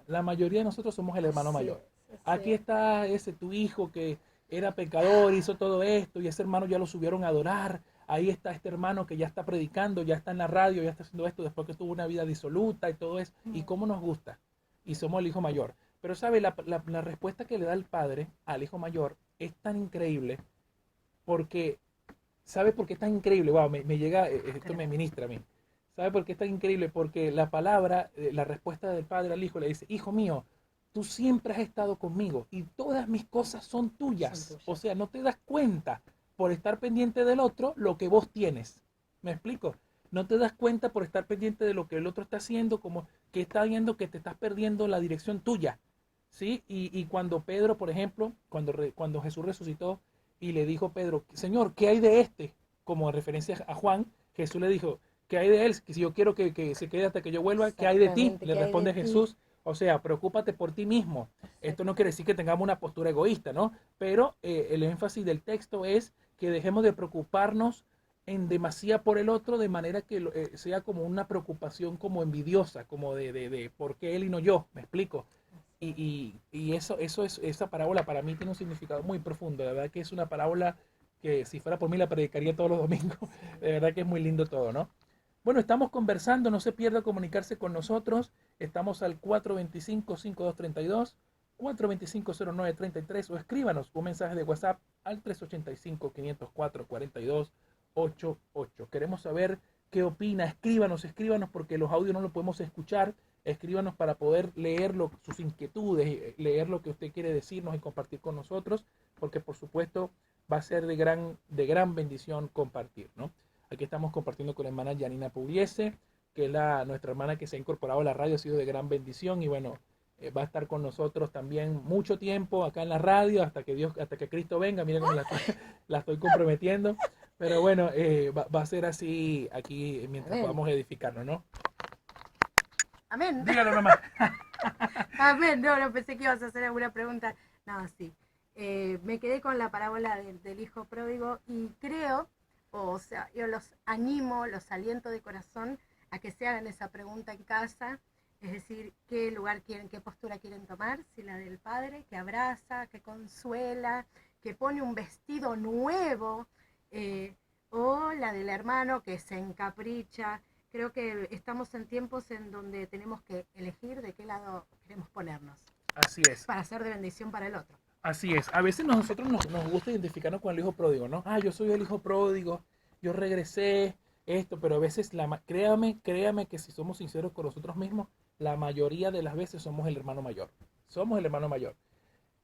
La mayoría de nosotros somos el hermano mayor. Aquí está tu hijo que era pecador, hizo todo esto y ese hermano ya lo subieron a adorar. Ahí está este hermano que ya está predicando, ya está en la radio, ya está haciendo esto después que tuvo una vida disoluta y todo eso. Y cómo nos gusta. Y somos el hijo mayor. Pero ¿sabe? La respuesta que le da el padre al hijo mayor es tan increíble porque... ¿Sabe por qué es tan increíble? Wow, me llega, esto me ministra a mí. ¿Sabe por qué es tan increíble? Porque la palabra, la respuesta del padre al hijo le dice, hijo mío, tú siempre has estado conmigo y todas mis cosas son tuyas. O sea, no te das cuenta por estar pendiente del otro lo que vos tienes. ¿Me explico? No te das cuenta por estar pendiente de lo que el otro está haciendo, como que está viendo que te estás perdiendo la dirección tuya. ¿Sí? Y cuando Pedro, por ejemplo, cuando Jesús resucitó, y le dijo Pedro, Señor, ¿qué hay de este? Como en referencia a Juan, Jesús le dijo, ¿qué hay de él? Que si yo quiero que se quede hasta que yo vuelva, ¿qué hay de ti? Le responde Jesús, o sea, preocúpate por ti mismo. Esto no quiere decir que tengamos una postura egoísta, ¿no? Pero el énfasis del texto es que dejemos de preocuparnos en demasía por el otro, de manera que sea como una preocupación como envidiosa, como de por qué él y no yo, ¿me explico? Esa parábola para mí tiene un significado muy profundo. De verdad que es una parábola que si fuera por mí la predicaría todos los domingos. De verdad que es muy lindo todo, ¿no? Bueno, estamos conversando, no se pierda comunicarse con nosotros. Estamos al 425-5232, 425-0933 o escríbanos un mensaje de WhatsApp al 385-504-4288. Queremos saber qué opina. Escríbanos porque los audios no los podemos escuchar. Escríbanos para poder leer sus inquietudes, leer lo que usted quiere decirnos y compartir con nosotros, porque por supuesto va a ser de gran bendición compartir, ¿no? Aquí estamos compartiendo con la hermana Janina Pugliese, que es nuestra hermana que se ha incorporado a la radio, ha sido de gran bendición y bueno, va a estar con nosotros también mucho tiempo acá en la radio hasta que Cristo venga. Mira cómo la estoy comprometiendo, pero bueno, va a ser así aquí mientras podamos edificarnos, ¿no? Amén. Dígalo nomás. Amén. No, pensé que ibas a hacer alguna pregunta. No, sí. Me quedé con la parábola del hijo pródigo y creo, o sea, yo los animo, los aliento de corazón a que se hagan esa pregunta en casa, es decir, qué lugar quieren, qué postura quieren tomar, si la del padre que abraza, que consuela, que pone un vestido nuevo, o la del hermano que se encapricha. Creo que estamos en tiempos en donde tenemos que elegir de qué lado queremos ponernos. Así es. Para ser de bendición para el otro. Así es. A veces nosotros nos gusta identificarnos con el hijo pródigo, ¿no? Yo soy el hijo pródigo, yo regresé, esto, pero a veces, créame que si somos sinceros con nosotros mismos, la mayoría de las veces somos el hermano mayor. Somos el hermano mayor.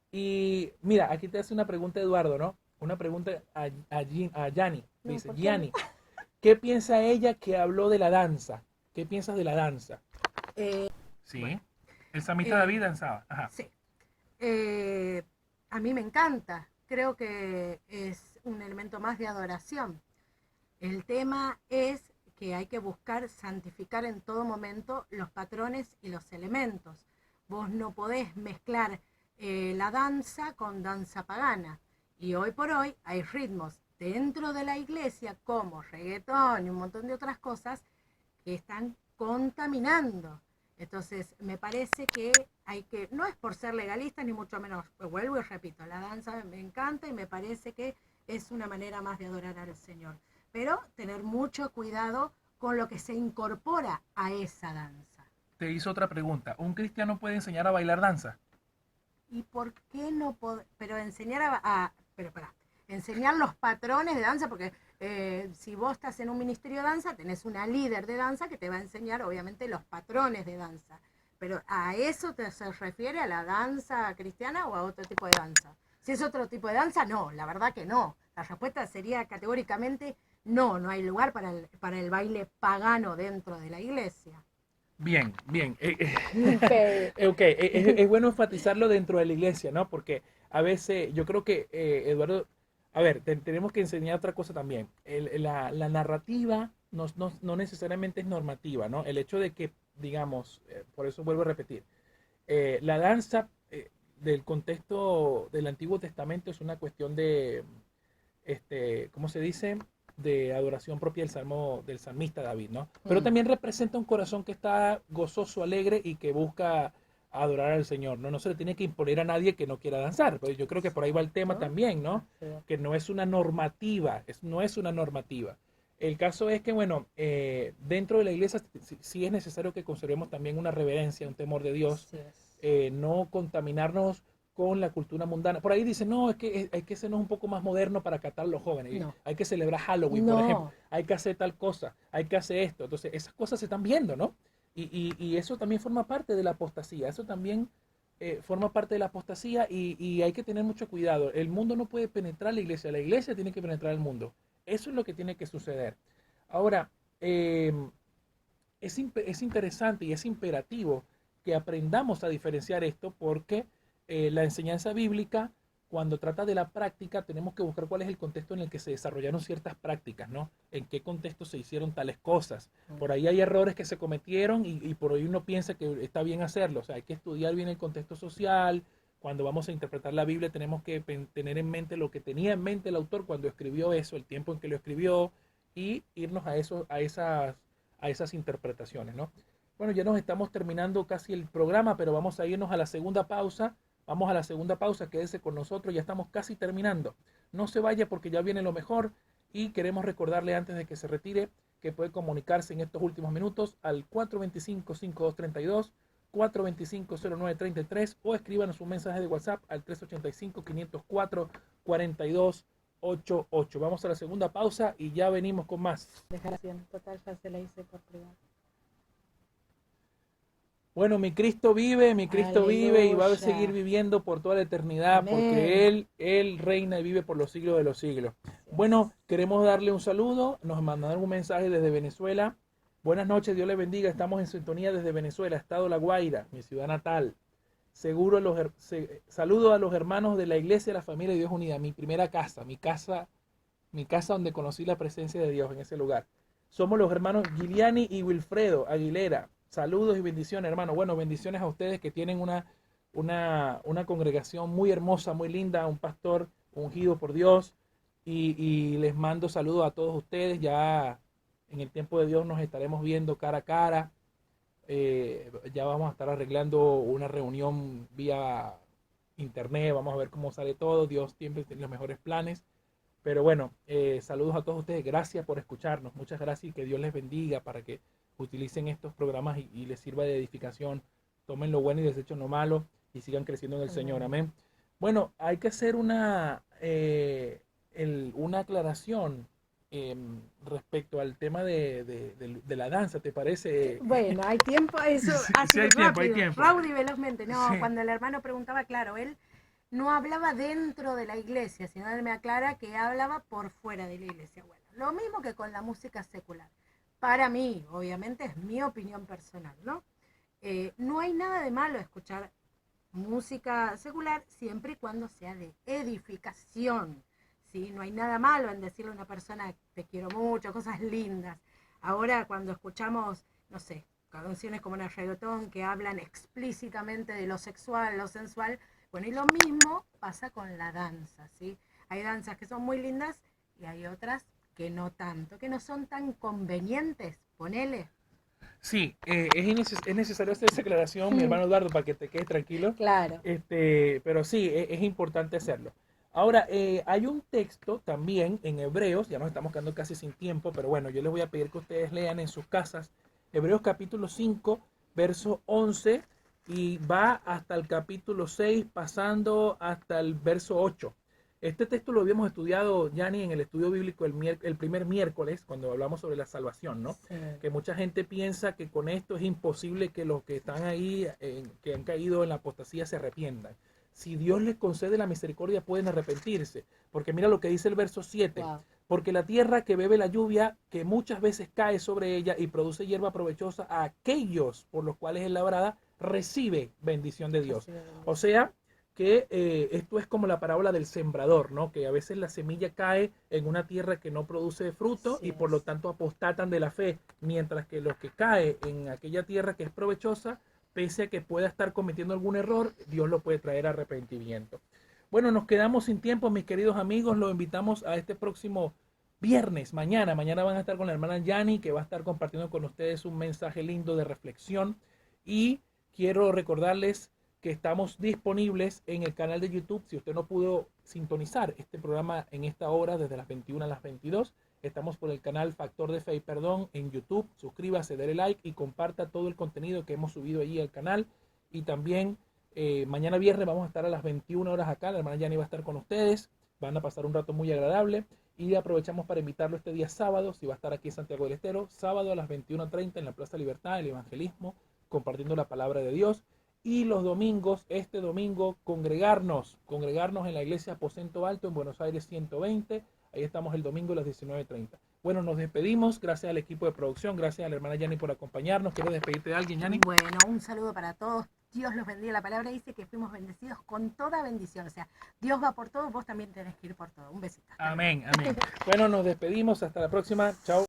Y mira, aquí te hace una pregunta Eduardo, ¿no? Una pregunta a Yani. Dice, Yani, ¿qué piensa ella que habló de la danza? ¿Qué piensas de la danza? Eh, Sí, bueno, el samita eh, David danzaba. Ajá. sí. Eh, a mí me encanta. Creo que es un elemento más de adoración. El tema es que hay que buscar santificar en todo momento los patrones y los elementos. Vos no podés mezclar la danza con danza pagana. Y hoy por hoy hay ritmos dentro de la iglesia como reggaetón y un montón de otras cosas que están contaminando. Entonces, me parece que hay que, no es por ser legalista ni mucho menos, vuelvo y repito, la danza me encanta y me parece que es una manera más de adorar al Señor, pero tener mucho cuidado con lo que se incorpora a esa danza. Te hizo otra pregunta. ¿Un cristiano puede enseñar a bailar danza? ¿Y por qué no poder, pero enseñar pero para, enseñar los patrones de danza, porque si vos estás en un ministerio de danza, tenés una líder de danza que te va a enseñar, obviamente, los patrones de danza. Pero ¿a eso se refiere, a la danza cristiana o a otro tipo de danza? Si es otro tipo de danza, no, la verdad que no. La respuesta sería categóricamente no, no hay lugar para el baile pagano dentro de la iglesia. Bien, bien. Pero, Ok, es bueno enfatizarlo dentro de la iglesia, ¿no? Porque a veces yo creo que, Eduardo, a ver, tenemos que enseñar otra cosa también. La narrativa no necesariamente es normativa, ¿no? El hecho de que, digamos, por eso vuelvo a repetir, la danza del contexto del Antiguo Testamento es una cuestión de, ¿cómo se dice? De adoración propia del salmista David, ¿no? Pero también representa un corazón que está gozoso, alegre y que busca adorar al Señor, ¿no? No se le tiene que imponer a nadie que no quiera danzar, pues yo creo que por ahí va el tema también, ¿no? Que no es una normativa, no es una normativa. El caso es que, bueno, dentro de la iglesia sí es necesario que conservemos también una reverencia, un temor de Dios, no contaminarnos con la cultura mundana. Por ahí dicen, no, es que hay que sernos un poco más moderno para catar a los jóvenes. no, Hay que celebrar Halloween, por ejemplo. no, Hay que hacer tal cosa, hay que hacer esto. Entonces, esas cosas se están viendo, ¿no? Y eso también forma parte de la apostasía. Eso también forma parte de la apostasía y hay que tener mucho cuidado. El mundo no puede penetrar la iglesia tiene que penetrar el mundo. Eso es lo que tiene que suceder. Ahora, eh, es interesante y es imperativo que aprendamos a diferenciar esto porque la enseñanza bíblica, cuando trata de la práctica, tenemos que buscar cuál es el contexto en el que se desarrollaron ciertas prácticas, ¿no? En qué contexto se hicieron tales cosas. Por ahí hay errores que se cometieron y por ahí uno piensa que está bien hacerlo. O sea, hay que estudiar bien el contexto social. Cuando vamos a interpretar la Biblia tenemos que tener en mente lo que tenía en mente el autor cuando escribió eso, el tiempo en que lo escribió y irnos a esas interpretaciones, ¿no? Bueno, ya nos estamos terminando casi el programa, pero vamos a irnos a la segunda pausa. Vamos a la segunda pausa, quédese con nosotros, ya estamos casi terminando. No se vaya porque ya viene lo mejor y queremos recordarle antes de que se retire que puede comunicarse en estos últimos minutos al 425-5232, 425-0933 o escríbanos un mensaje de WhatsApp al 385-504-4288. Vamos a la segunda pausa y ya venimos con más. dejación, total, ya se la hice por privado. Bueno, mi Cristo vive y va a seguir Aleluya. viviendo por toda la eternidad Amén. porque Él reina y vive por los siglos de los siglos. Así Bueno, es. queremos darle un saludo, nos mandaron un mensaje desde Venezuela. Buenas noches, Dios les bendiga, estamos en sintonía desde Venezuela, Estado La Guaira, mi ciudad natal. Saludo a los hermanos de la Iglesia de la Familia de Dios Unida, mi primera casa, mi casa donde conocí la presencia de Dios en ese lugar. Somos los hermanos Giuliani y Wilfredo Aguilera. Saludos y bendiciones, hermano. Bueno, bendiciones a ustedes que tienen una congregación muy hermosa, muy linda, un pastor ungido por Dios. Y les mando saludos a todos ustedes. Ya en el tiempo de Dios nos estaremos viendo cara a cara. Ya vamos a estar arreglando una reunión vía internet. Vamos a ver cómo sale todo. Dios siempre tiene los mejores planes. Pero bueno, saludos a todos ustedes. Gracias por escucharnos. Muchas gracias y que Dios les bendiga para que utilicen estos programas y les sirva de edificación. Tomen lo bueno y desechen lo malo y sigan creciendo en el Señor. Amén. Bueno, hay que hacer una aclaración respecto al tema de la danza, ¿te parece? Bueno, hay tiempo, eso Sí, sí, así hay tiempo, hay rápido, tiempo. raudo y velozmente. No, Sí. cuando el hermano preguntaba, claro, él no hablaba dentro de la iglesia, sino él me aclara que hablaba por fuera de la iglesia. Bueno, lo mismo que con la música secular. para mí, obviamente es mi opinión personal, ¿no? No hay nada de malo escuchar música secular siempre y cuando sea de edificación, ¿sí? No hay nada malo en decirle a una persona te quiero mucho, cosas lindas. Ahora cuando escuchamos, no sé, canciones como el reggaetón que hablan explícitamente de lo sexual, lo sensual, bueno, y lo mismo pasa con la danza, ¿sí? Hay danzas que son muy lindas y hay otras que no tanto, que no son tan convenientes, ponele. Sí, es necesario hacer esa aclaración, mi hermano Eduardo, para que te quedes tranquilo. Claro. Pero sí, es importante hacerlo. Ahora, hay un texto también en Hebreos, ya nos estamos quedando casi sin tiempo, pero bueno, yo les voy a pedir que ustedes lean en sus casas Hebreos capítulo 5, verso 11, y va hasta el capítulo 6, pasando hasta el verso 8. Este texto lo habíamos estudiado, Yanni, en el estudio bíblico el primer miércoles, cuando hablamos sobre la salvación, ¿no? Sí. Que mucha gente piensa que con esto es imposible que los que están ahí, que han caído en la apostasía, se arrepientan. Si Dios les concede la misericordia, pueden arrepentirse. Porque mira lo que dice el verso 7. Wow. Porque la tierra que bebe la lluvia, que muchas veces cae sobre ella y produce hierba provechosa a aquellos por los cuales es labrada, recibe bendición de Dios. O sea, que esto es como la parábola del sembrador, ¿no? Que a veces la semilla cae en una tierra que no produce fruto y por lo tanto apostatan de la fe, mientras que los que cae en aquella tierra que es provechosa, pese a que pueda estar cometiendo algún error, Dios lo puede traer a arrepentimiento. Bueno, nos quedamos sin tiempo, mis queridos amigos, los invitamos a este próximo viernes, mañana. Mañana van a estar con la hermana Yani, que va a estar compartiendo con ustedes un mensaje lindo de reflexión. Y quiero recordarles que estamos disponibles en el canal de YouTube. Si usted no pudo sintonizar este programa en esta hora, desde las 21 a las 22, estamos por el canal Factor de Fe y Perdón en YouTube. Suscríbase, dele like y comparta todo el contenido que hemos subido allí al canal. Y también mañana viernes vamos a estar a las 21 horas acá. La hermana Yani va a estar con ustedes. Van a pasar un rato muy agradable. Y aprovechamos para invitarlo este día sábado, si va a estar aquí en Santiago del Estero, sábado a las 21:30 en la Plaza Libertad, el evangelismo, compartiendo la palabra de Dios. Y los domingos, este domingo, congregarnos en la iglesia Aposento Alto en Buenos Aires 120. Ahí estamos el domingo a las 19:30. Bueno, nos despedimos. Gracias al equipo de producción, gracias a la hermana Yani por acompañarnos. ¿Quieres despedirte de alguien, Yani? Bueno, un saludo para todos. Dios los bendiga. La palabra dice que fuimos bendecidos con toda bendición. O sea, Dios va por todo, vos también tenés que ir por todo. Un besito. Amén, amén. Bueno, nos despedimos. Hasta la próxima. Chao.